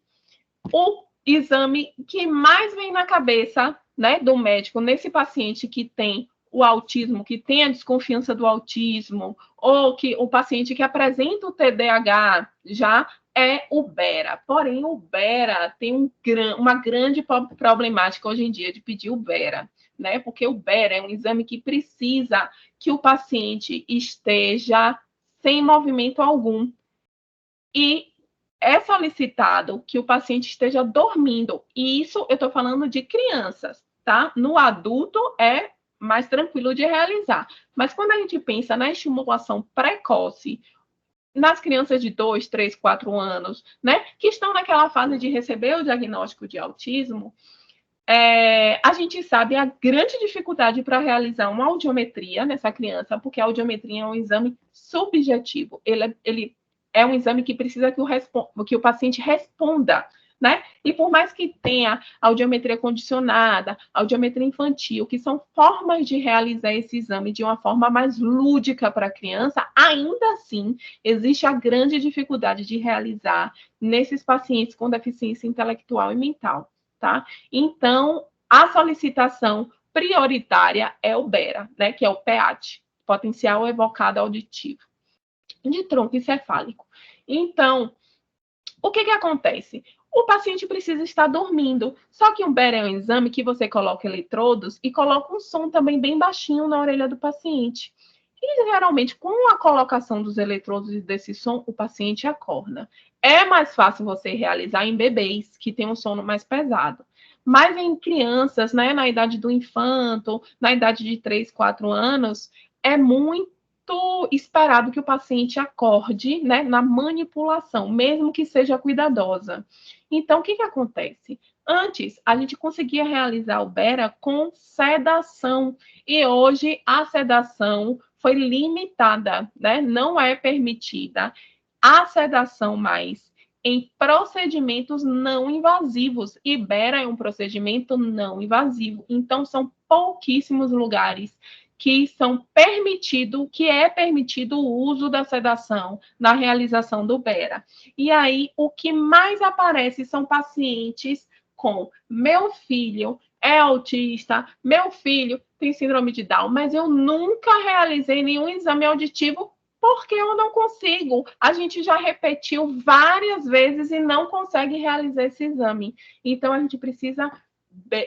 o exame que mais vem na cabeça, né, do médico nesse paciente que tem o autismo, que tem a desconfiança do autismo, ou que o paciente que apresenta o TDAH já é o BERA. Porém, o BERA tem uma grande problemática hoje em dia de pedir o BERA, né? Porque o BERA é um exame que precisa que o paciente esteja sem movimento algum. E é solicitado que o paciente esteja dormindo. E isso eu estou falando de crianças, tá? No adulto é mais tranquilo de realizar. Mas quando a gente pensa na estimulação precoce, nas crianças de 2, 3, 4 anos, né, que estão naquela fase de receber o diagnóstico de autismo, A gente sabe a grande dificuldade para realizar uma audiometria nessa criança, porque a audiometria é um exame subjetivo. Ele é um exame que precisa que o paciente responda, né? E por mais que tenha audiometria condicionada, audiometria infantil, que são formas de realizar esse exame de uma forma mais lúdica para a criança, ainda assim existe a grande dificuldade de realizar nesses pacientes com deficiência intelectual e mental, tá? Então, a solicitação prioritária é o BERA, né? Que é o PEAT, potencial evocado auditivo, de tronco encefálico. Então, o que acontece? O paciente precisa estar dormindo, só que um BERA é um exame que você coloca eletrodos e coloca um som também bem baixinho na orelha do paciente. E, geralmente, com a colocação dos eletrodos e desse som, o paciente acorda. É mais fácil você realizar em bebês, que têm um sono mais pesado. Mas em crianças, né, na idade do infanto, na idade de 3, 4 anos, é muito esperado que o paciente acorde, né, na manipulação, mesmo que seja cuidadosa. Então, o que acontece? Antes, a gente conseguia realizar o BERA com sedação, e hoje a sedação foi limitada, né? Não é permitida a sedação mais em procedimentos não invasivos. E BERA é um procedimento não invasivo. Então, são pouquíssimos lugares que é permitido o uso da sedação na realização do BERA. E aí, o que mais aparece são pacientes com meu filho é autista, meu filho tem síndrome de Down, mas eu nunca realizei nenhum exame auditivo porque eu não consigo. A gente já repetiu várias vezes e não consegue realizar esse exame. Então, a gente precisa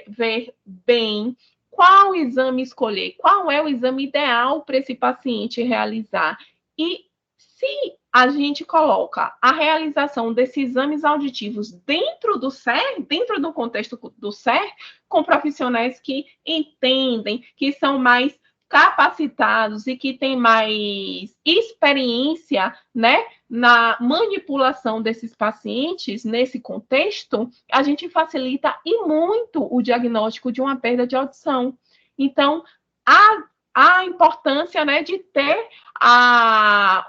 ver bem qual exame escolher, qual é o exame ideal para esse paciente realizar. E se a gente coloca a realização desses exames auditivos dentro do SER, dentro do contexto do SER, com profissionais que entendem, que são mais capacitados e que têm mais experiência, né, na manipulação desses pacientes nesse contexto, a gente facilita e muito o diagnóstico de uma perda de audição. Então, a importância, né, de ter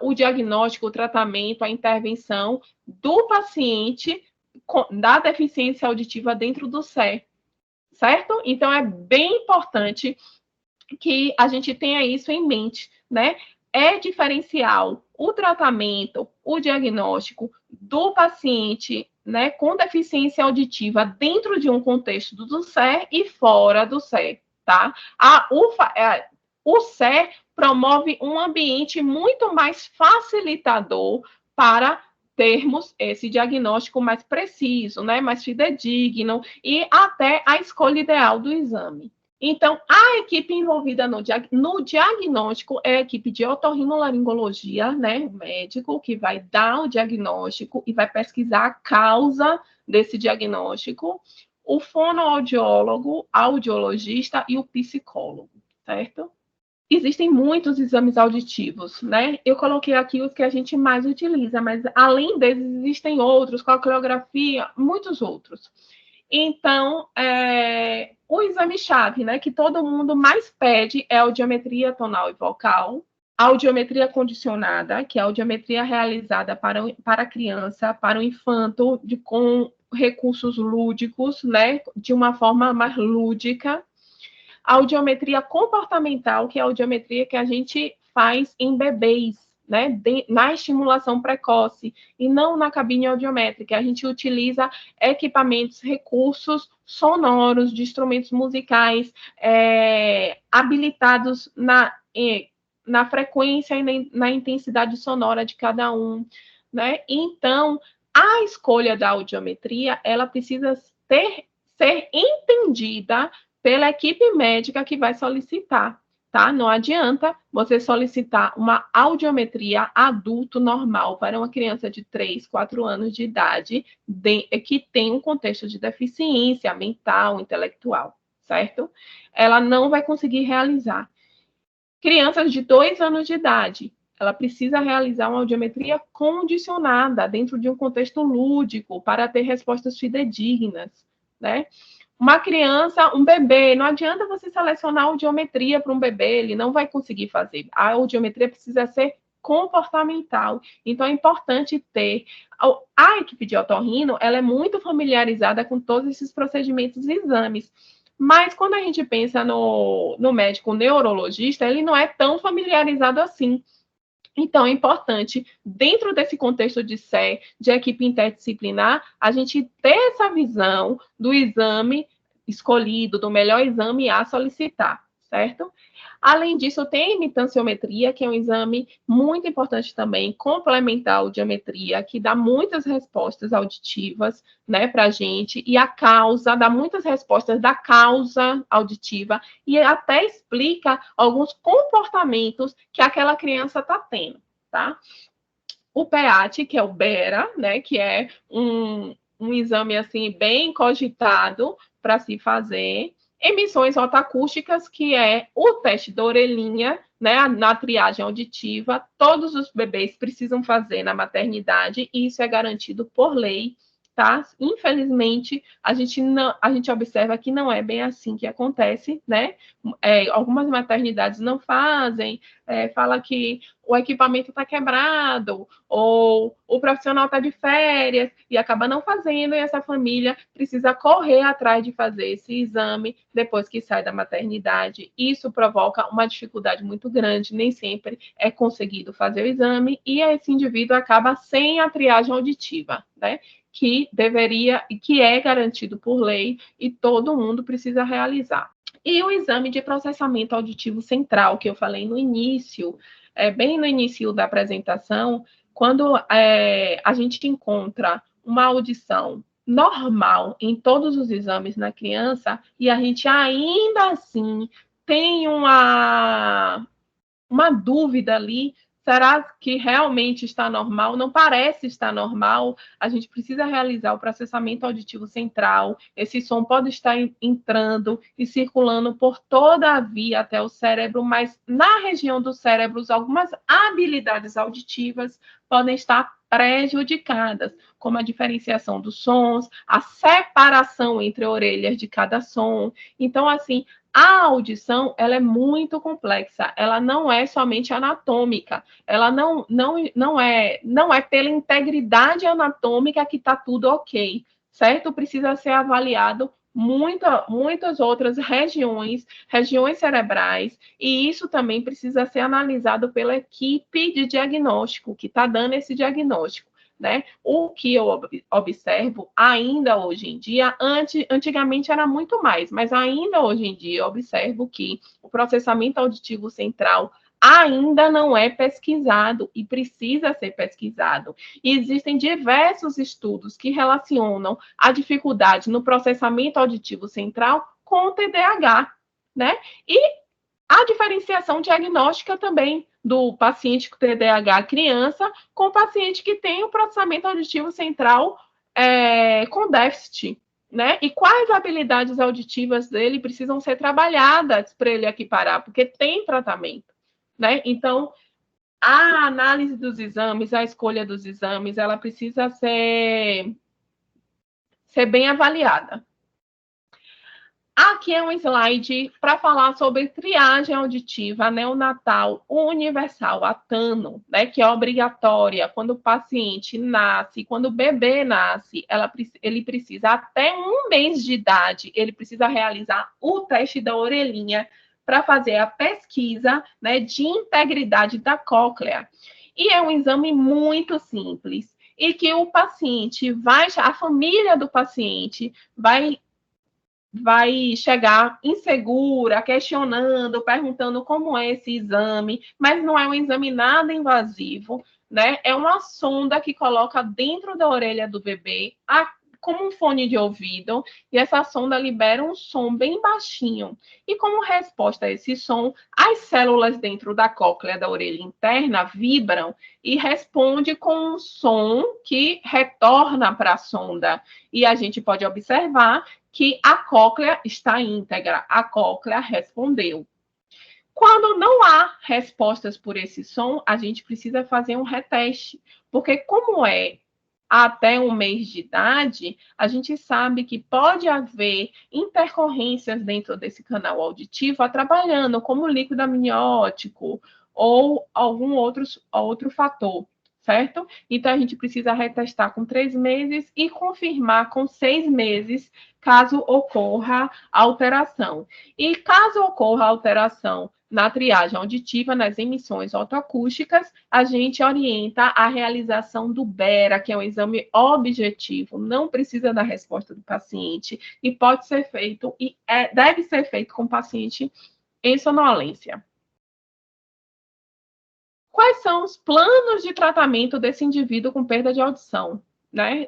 o diagnóstico, o tratamento, a intervenção do paciente da deficiência auditiva dentro do SER, certo? Então, é bem importante que a gente tenha isso em mente, né? É diferencial o tratamento, o diagnóstico do paciente, né, com deficiência auditiva dentro de um contexto do SER e fora do SER, tá? O SER promove um ambiente muito mais facilitador para termos esse diagnóstico mais preciso, né, mais fidedigno e até a escolha ideal do exame. Então, a equipe envolvida no diagnóstico é a equipe de otorrinolaringologia, né, o médico que vai dar o diagnóstico e vai pesquisar a causa desse diagnóstico, o fonoaudiólogo, audiologista e o psicólogo, certo? Existem muitos exames auditivos, né? Eu coloquei aqui os que a gente mais utiliza, mas além deles existem outros, com a coreografia, muitos outros. Então, o exame-chave, né, que todo mundo mais pede é a audiometria tonal e vocal, a audiometria condicionada, que é a audiometria realizada para a criança, para o infanto, com recursos lúdicos, né, de uma forma mais lúdica. A audiometria comportamental, que é a audiometria que a gente faz em bebês, né, na estimulação precoce, e não na cabine audiométrica. A gente utiliza equipamentos, recursos sonoros de instrumentos musicais habilitados na frequência e na intensidade sonora de cada um, né? Então, a escolha da audiometria, ela precisa ser entendida pela equipe médica que vai solicitar, tá? Não adianta você solicitar uma audiometria adulto normal para uma criança de 3, 4 anos de idade que tem um contexto de deficiência mental, intelectual, certo? Ela não vai conseguir realizar. Crianças de 2 anos de idade, ela precisa realizar uma audiometria condicionada dentro de um contexto lúdico para ter respostas fidedignas, né? Uma criança, um bebê, não adianta você selecionar audiometria para um bebê, ele não vai conseguir fazer. A audiometria precisa ser comportamental. Então, é importante ter... A equipe de otorrino, ela é muito familiarizada com todos esses procedimentos e exames. Mas, quando a gente pensa no médico neurologista, ele não é tão familiarizado assim. Então, é importante, dentro desse contexto de SE, de equipe interdisciplinar, a gente ter essa visão do exame escolhido, do melhor exame a solicitar, certo? Além disso, tem a imitanciometria, que é um exame muito importante também, complementar a audiometria, que dá muitas respostas auditivas, né, para a gente, e a causa, dá muitas respostas da causa auditiva, e até explica alguns comportamentos que aquela criança está tendo, tá? O PEAT, que é o BERA, né, que é um exame assim bem cogitado para se fazer. Emissões otoacústicas, que é o teste da orelhinha, né, na triagem auditiva, todos os bebês precisam fazer na maternidade, e isso é garantido por lei, tá? Infelizmente, a gente observa que não é bem assim que acontece, né? Algumas maternidades não fazem, fala que o equipamento está quebrado, ou o profissional está de férias e acaba não fazendo, e essa família precisa correr atrás de fazer esse exame depois que sai da maternidade. Isso provoca uma dificuldade muito grande, nem sempre é conseguido fazer o exame, e esse indivíduo acaba sem a triagem auditiva, né? Que deveria e que é garantido por lei e todo mundo precisa realizar. E o exame de processamento auditivo central, que eu falei no início, bem no início da apresentação, quando a gente encontra uma audição normal em todos os exames na criança e a gente ainda assim tem uma dúvida ali, será que realmente está normal? Não parece estar normal, a gente precisa realizar o processamento auditivo central, esse som pode estar entrando e circulando por toda a via até o cérebro, mas na região do cérebro, algumas habilidades auditivas podem estar prejudicadas, como a diferenciação dos sons, a separação entre orelhas de cada som. Então, assim, a audição, ela é muito complexa, ela não é somente anatômica, ela não é pela integridade anatômica que está tudo ok, certo? Precisa ser avaliado muitas outras regiões cerebrais, e isso também precisa ser analisado pela equipe de diagnóstico, que está dando esse diagnóstico. Né? O que eu observo ainda hoje em dia, antigamente era muito mais, mas ainda hoje em dia eu observo que o processamento auditivo central ainda não é pesquisado e precisa ser pesquisado. E existem diversos estudos que relacionam a dificuldade no processamento auditivo central com o TDAH, né? E a diferenciação diagnóstica também do paciente com TDAH criança com o paciente que tem o processamento auditivo central com déficit, né? E quais habilidades auditivas dele precisam ser trabalhadas para ele equiparar, porque tem tratamento, né? Então, a análise dos exames, a escolha dos exames, ela precisa ser bem avaliada. Aqui é um slide para falar sobre triagem auditiva neonatal universal, a TANO, né, que é obrigatória quando o paciente nasce, quando o bebê nasce, ele precisa, até 1 mês de idade, ele precisa realizar o teste da orelhinha para fazer a pesquisa, né, de integridade da cóclea. E é um exame muito simples, e que o paciente a família do paciente vai chegar insegura, questionando, perguntando como é esse exame, mas não é um exame nada invasivo, né? É uma sonda que coloca dentro da orelha do bebê, como um fone de ouvido, e essa sonda libera um som bem baixinho. E como resposta a esse som, as células dentro da cóclea da orelha interna vibram e responde com um som que retorna para a sonda. E a gente pode observar que a cóclea está íntegra, a cóclea respondeu. Quando não há respostas por esse som, a gente precisa fazer um reteste, porque como é até 1 mês de idade, a gente sabe que pode haver intercorrências dentro desse canal auditivo trabalhando, como líquido amniótico ou algum outro fator, certo? Então, a gente precisa retestar com 3 meses e confirmar com 6 meses, caso ocorra alteração. E caso ocorra alteração na triagem auditiva, nas emissões otoacústicas, a gente orienta a realização do BERA, que é um exame objetivo, não precisa da resposta do paciente e pode ser feito e deve ser feito com o paciente em sonolência. Quais são os planos de tratamento desse indivíduo com perda de audição, né,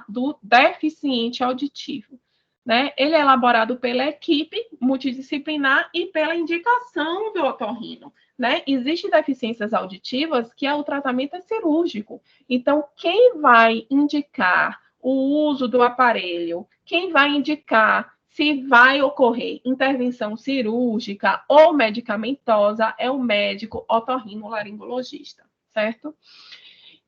do deficiente auditivo? Né? Ele é elaborado pela equipe multidisciplinar e pela indicação do otorrino. Né? Existem deficiências auditivas que o tratamento é cirúrgico. Então, quem vai indicar o uso do aparelho, quem vai indicar se vai ocorrer intervenção cirúrgica ou medicamentosa é o médico otorrinolaringologista, certo?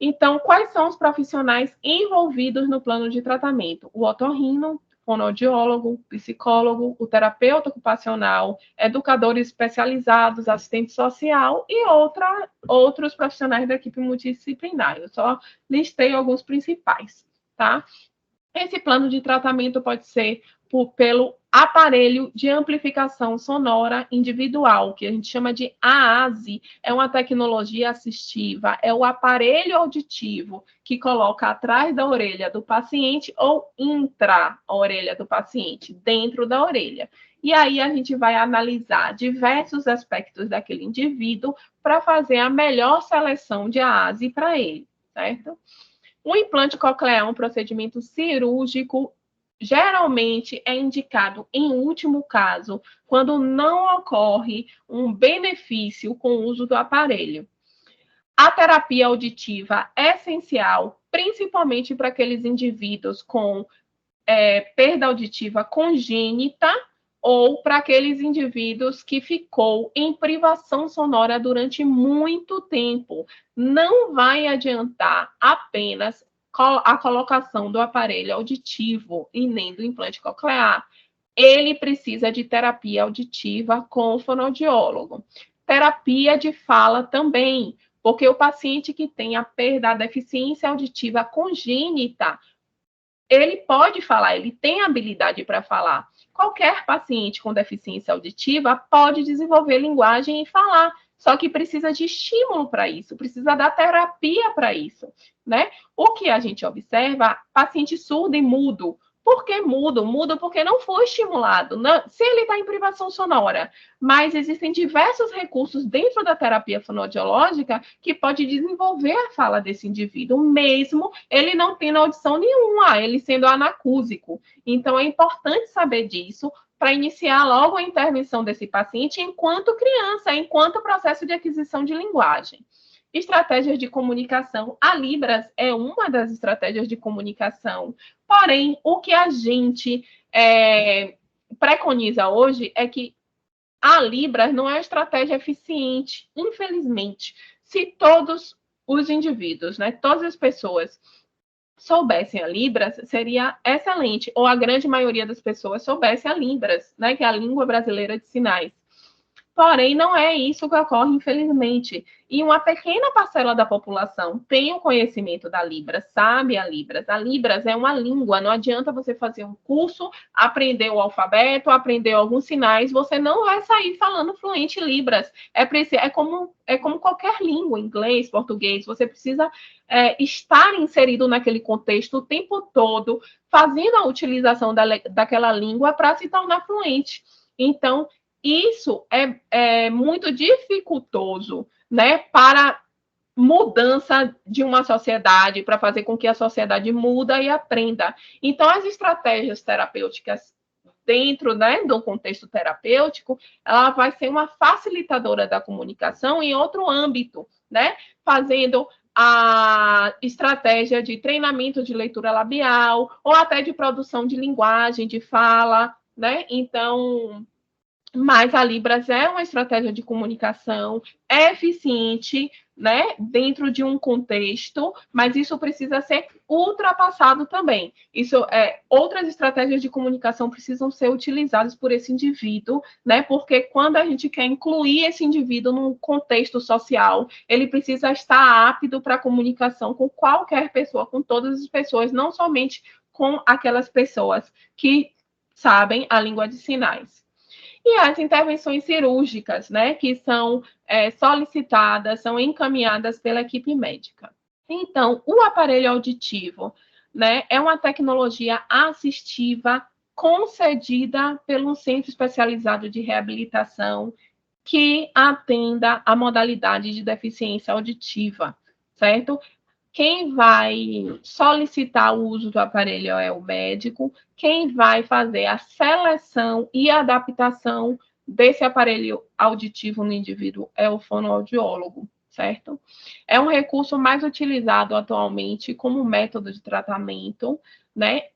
Então, quais são os profissionais envolvidos no plano de tratamento? O otorrino, fonoaudiólogo, psicólogo, o terapeuta ocupacional, educadores especializados, assistente social e outros profissionais da equipe multidisciplinar. Eu só listei alguns principais, tá? Esse plano de tratamento pode ser pelo aparelho de amplificação sonora individual, que a gente chama de AASI, é uma tecnologia assistiva, é o aparelho auditivo que coloca atrás da orelha do paciente ou intra a orelha do paciente, dentro da orelha. E aí a gente vai analisar diversos aspectos daquele indivíduo para fazer a melhor seleção de AASI para ele, certo? O implante coclear é um procedimento cirúrgico, geralmente é indicado em último caso, quando não ocorre um benefício com o uso do aparelho. A terapia auditiva é essencial, principalmente para aqueles indivíduos com perda auditiva congênita ou para aqueles indivíduos que ficou em privação sonora durante muito tempo. Não vai adiantar apenas a colocação do aparelho auditivo e nem do implante coclear. Ele precisa de terapia auditiva com o fonoaudiólogo. Terapia de fala também, porque o paciente que tem a perda, a deficiência auditiva congênita, ele pode falar, ele tem habilidade para falar. Qualquer paciente com deficiência auditiva pode desenvolver linguagem e falar, só que precisa de estímulo para isso, precisa da terapia para isso, né? O que a gente observa, paciente surdo e mudo. Por que mudo? Mudo porque não foi estimulado. Não, se ele está em privação sonora, mas existem diversos recursos dentro da terapia fonoaudiológica que pode desenvolver a fala desse indivíduo, mesmo ele não tendo audição nenhuma, ele sendo anacúsico. Então, é importante saber disso para iniciar logo a intervenção desse paciente enquanto criança, enquanto processo de aquisição de linguagem. Estratégias de comunicação. A Libras é uma das estratégias de comunicação. Porém, o que a gente preconiza hoje é que a Libras não é uma estratégia eficiente, infelizmente. Se todos os indivíduos, né, todas as pessoas soubessem a Libras, seria excelente. Ou a grande maioria das pessoas soubesse a Libras, né, que é a língua brasileira de sinais. Porém, não é isso que ocorre, infelizmente. E uma pequena parcela da população tem o conhecimento da Libras, sabe a Libras. A Libras é uma língua, não adianta você fazer um curso, aprender o alfabeto, aprender alguns sinais, você não vai sair falando fluente Libras. É como qualquer língua, inglês, português, você precisa estar inserido naquele contexto o tempo todo, fazendo a utilização daquela língua para se tornar fluente. Então, isso é muito dificultoso, né, para mudança de uma sociedade, para fazer com que a sociedade muda e aprenda. Então, as estratégias terapêuticas dentro, né, do contexto terapêutico, ela vai ser uma facilitadora da comunicação em outro âmbito, né, fazendo a estratégia de treinamento de leitura labial ou até de produção de linguagem, de fala, né? Então, Mas a Libras é uma estratégia de comunicação eficiente, né, dentro de um contexto, mas isso precisa ser ultrapassado também. Outras estratégias de comunicação precisam ser utilizadas por esse indivíduo, né, porque quando a gente quer incluir esse indivíduo num contexto social, ele precisa estar apto para a comunicação com qualquer pessoa, com todas as pessoas, não somente com aquelas pessoas que sabem a língua de sinais. E as intervenções cirúrgicas, né, que são solicitadas, são encaminhadas pela equipe médica. Então, o aparelho auditivo, né, é uma tecnologia assistiva concedida pelo centro especializado de reabilitação que atenda a modalidade de deficiência auditiva, certo? Quem vai solicitar o uso do aparelho é o médico, quem vai fazer a seleção e adaptação desse aparelho auditivo no indivíduo é o fonoaudiólogo, certo? É um recurso mais utilizado atualmente como método de tratamento, né?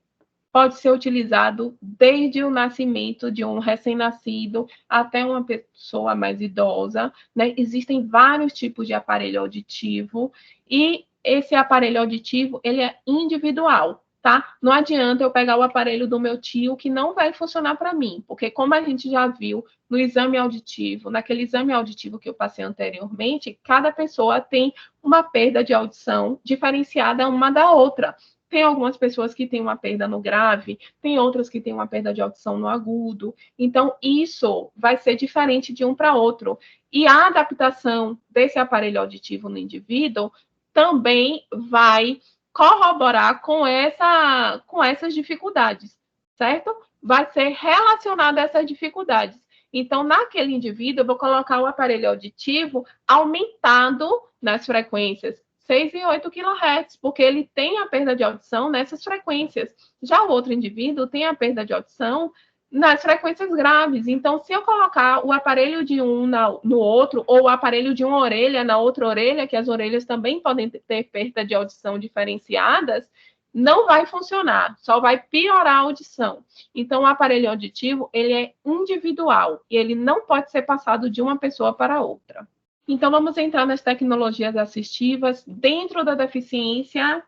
Pode ser utilizado desde o nascimento de um recém-nascido até uma pessoa mais idosa, né? Existem vários tipos de aparelho auditivo e esse aparelho auditivo, ele é individual, tá? Não adianta eu pegar o aparelho do meu tio que não vai funcionar para mim, porque como a gente já viu no exame auditivo, naquele exame auditivo que eu passei anteriormente, cada pessoa tem uma perda de audição diferenciada uma da outra. Tem algumas pessoas que têm uma perda no grave, tem outras que têm uma perda de audição no agudo. Então, isso vai ser diferente de um para outro. E a adaptação desse aparelho auditivo no indivíduo também vai corroborar com essas dificuldades, certo? Vai ser relacionado a essas dificuldades. Então, naquele indivíduo, eu vou colocar o aparelho auditivo aumentado nas frequências 6 e 8 kHz, porque ele tem a perda de audição nessas frequências. Já o outro indivíduo tem a perda de audição nas frequências graves. Então, se eu colocar o aparelho de um no outro, ou o aparelho de uma orelha na outra orelha, que as orelhas também podem ter perda de audição diferenciadas, não vai funcionar, só vai piorar a audição. Então, o aparelho auditivo, ele é individual, e ele não pode ser passado de uma pessoa para outra. Então, vamos entrar nas tecnologias assistivas dentro da deficiência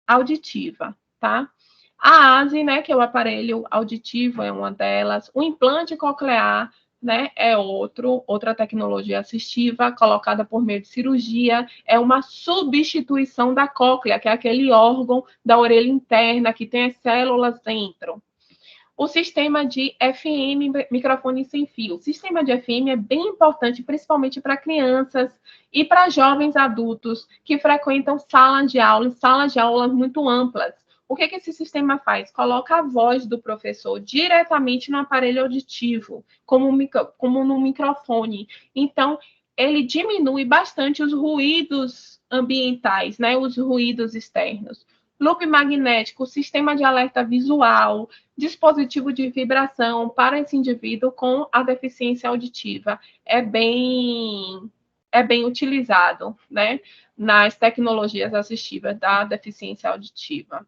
auditiva, tá? A ASE, né, que é o aparelho auditivo, é uma delas. O implante coclear, né, é outra tecnologia assistiva colocada por meio de cirurgia. É uma substituição da cóclea, que é aquele órgão da orelha interna que tem as células dentro. O sistema de FM, microfone sem fio. O sistema de FM é bem importante, principalmente para crianças e para jovens adultos que frequentam salas de aulas muito amplas. O que esse sistema faz? Coloca a voz do professor diretamente no aparelho auditivo, como no microfone. Então, ele diminui bastante os ruídos ambientais, né? Os ruídos externos. Loop magnético, sistema de alerta visual, dispositivo de vibração para esse indivíduo com a deficiência auditiva. É bem utilizado, né, nas tecnologias assistivas da deficiência auditiva.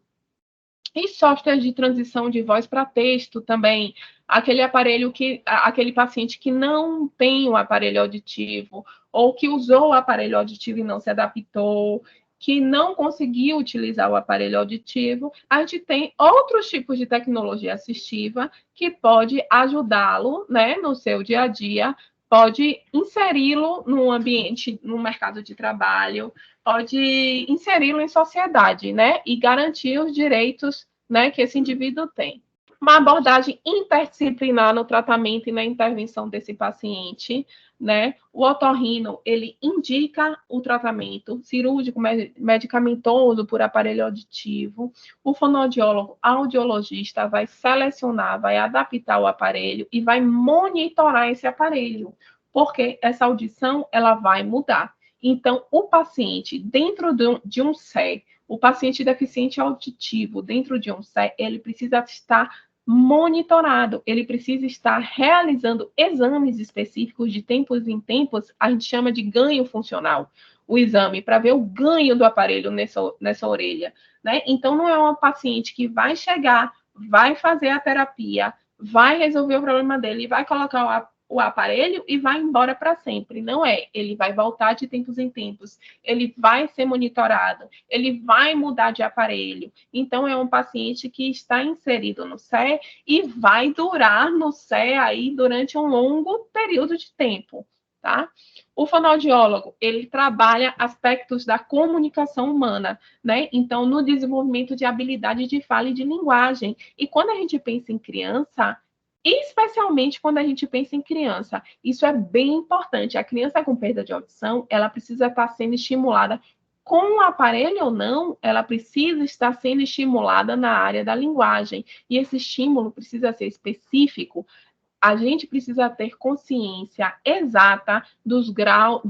E software de transição de voz para texto também, aquele paciente que não tem o aparelho auditivo, ou que usou o aparelho auditivo e não se adaptou, que não conseguiu utilizar o aparelho auditivo, a gente tem outros tipos de tecnologia assistiva que pode ajudá-lo, né, no seu dia a dia, pode inseri-lo no ambiente, no mercado de trabalho, pode inseri-lo em sociedade, né, e garantir os direitos, né, que esse indivíduo tem. Uma abordagem interdisciplinar no tratamento e na intervenção desse paciente, né? O otorrino, ele indica o tratamento cirúrgico, medicamentoso por aparelho auditivo. O fonoaudiólogo, audiologista, vai selecionar, vai adaptar o aparelho e vai monitorar esse aparelho, porque essa audição, ela vai mudar. Então, o paciente, dentro de um CE, o paciente deficiente auditivo, dentro de um CE, ele precisa estar monitorado, ele precisa estar realizando exames específicos de tempos em tempos, a gente chama de ganho funcional, o exame, para ver o ganho do aparelho nessa orelha, né? Então, não é uma paciente que vai chegar, vai fazer a terapia, vai resolver o problema dele e vai colocar o aparelho e vai embora para sempre. Não é. Ele vai voltar de tempos em tempos. Ele vai ser monitorado. Ele vai mudar de aparelho. Então, é um paciente que está inserido no CE e vai durar no CE aí durante um longo período de tempo, tá? O fonoaudiólogo, ele trabalha aspectos da comunicação humana, né? Então, no desenvolvimento de habilidade de fala e de linguagem. E quando a gente pensa em criança, especialmente quando a gente pensa em criança, isso é bem importante. A criança com perda de audição, ela precisa estar sendo estimulada com o aparelho ou não, ela precisa estar sendo estimulada na área da linguagem. E esse estímulo precisa ser específico. A gente precisa ter consciência exata do grau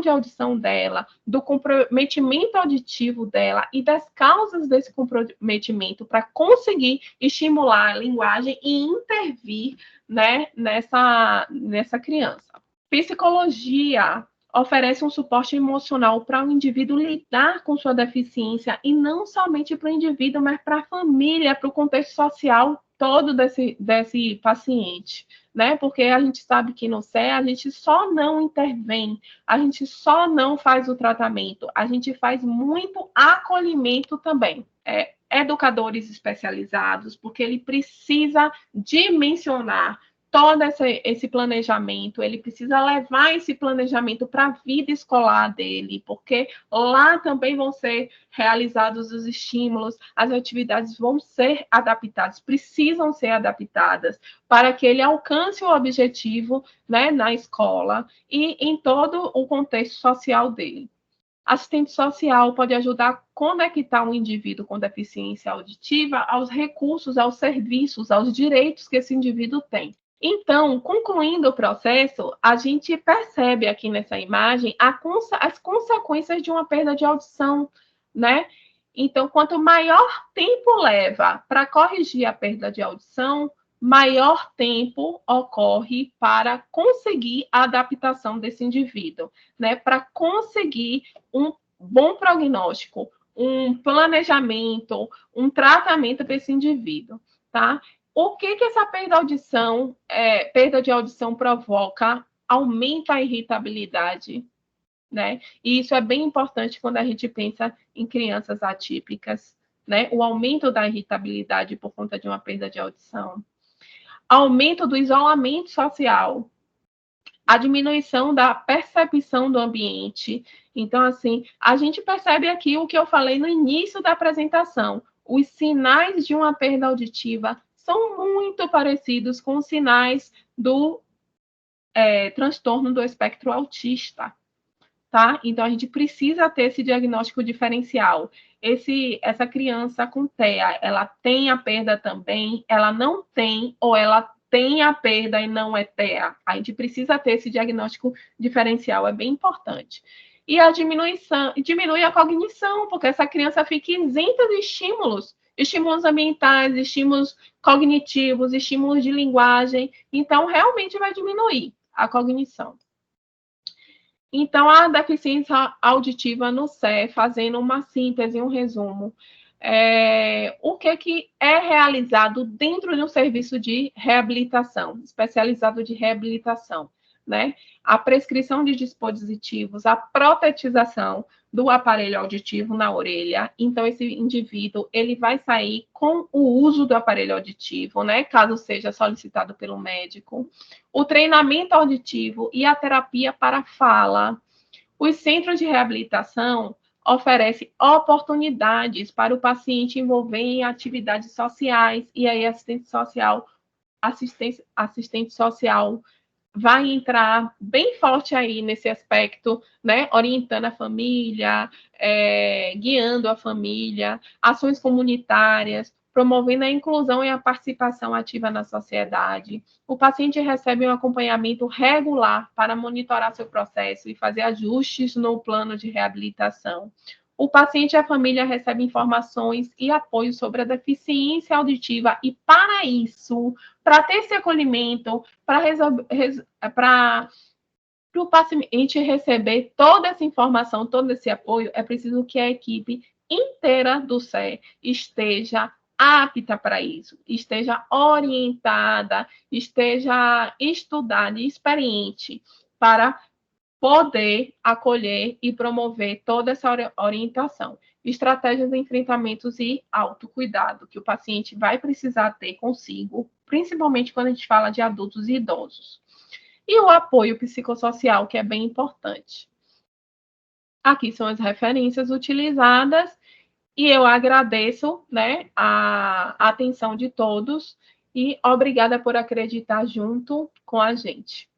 de audição dela, do comprometimento auditivo dela e das causas desse comprometimento para conseguir estimular a linguagem e intervir, né, nessa criança. Psicologia oferece um suporte emocional para o indivíduo lidar com sua deficiência e não somente para o indivíduo, mas para a família, para o contexto social todo desse paciente, né? Porque a gente sabe que no CE a gente só não intervém, a gente só não faz o tratamento, a gente faz muito acolhimento também. Educadores especializados, porque ele precisa dimensionar todo esse planejamento, ele precisa levar esse planejamento para a vida escolar dele, porque lá também vão ser realizados os estímulos, as atividades vão ser adaptadas, precisam ser adaptadas para que ele alcance o objetivo, né, na escola e em todo o contexto social dele. Assistente social pode ajudar a conectar um indivíduo com deficiência auditiva aos recursos, aos serviços, aos direitos que esse indivíduo tem. Então, concluindo o processo, a gente percebe aqui nessa imagem as consequências de uma perda de audição, né? Então, quanto maior tempo leva para corrigir a perda de audição, maior tempo ocorre para conseguir a adaptação desse indivíduo, né? Para conseguir um bom prognóstico, um planejamento, um tratamento para esse indivíduo, tá? O que essa perda de audição provoca? Aumenta a irritabilidade, né? E isso é bem importante quando a gente pensa em crianças atípicas, né? O aumento da irritabilidade por conta de uma perda de audição. Aumento do isolamento social, a diminuição da percepção do ambiente. Então, assim, a gente percebe aqui o que eu falei no início da apresentação. Os sinais de uma perda auditiva são muito parecidos com os sinais do transtorno do espectro autista, tá? Então, a gente precisa ter esse diagnóstico diferencial. Essa criança com TEA, ela tem a perda também, ela não tem, ou ela tem a perda e não é TEA. A gente precisa ter esse diagnóstico diferencial, é bem importante. E a diminuição, diminui a cognição, porque essa criança fica isenta de estímulos ambientais, estímulos cognitivos, estímulos de linguagem. Então, realmente vai diminuir a cognição. Então, a deficiência auditiva no CE, fazendo uma síntese, um resumo, o que é realizado dentro de um serviço de reabilitação, especializado de reabilitação, né? A prescrição de dispositivos, a protetização do aparelho auditivo na orelha. Então, esse indivíduo, ele vai sair com o uso do aparelho auditivo, né? Caso seja solicitado pelo médico. O treinamento auditivo e a terapia para fala. Os centros de reabilitação oferecem oportunidades para o paciente envolver em atividades sociais, e aí assistente social vai entrar bem forte aí nesse aspecto, né? Orientando a família, guiando a família, ações comunitárias, promovendo a inclusão e a participação ativa na sociedade. O paciente recebe um acompanhamento regular para monitorar seu processo e fazer ajustes no plano de reabilitação. O paciente e a família recebem informações e apoio sobre a deficiência auditiva e, para isso, para ter esse acolhimento, para o paciente receber toda essa informação, todo esse apoio, é preciso que a equipe inteira do CE esteja apta para isso, esteja orientada, esteja estudada e experiente para poder acolher e promover toda essa orientação. Estratégias de enfrentamentos e autocuidado que o paciente vai precisar ter consigo, principalmente quando a gente fala de adultos e idosos. E o apoio psicossocial, que é bem importante. Aqui são as referências utilizadas e eu agradeço, né, a atenção de todos e obrigada por acreditar junto com a gente.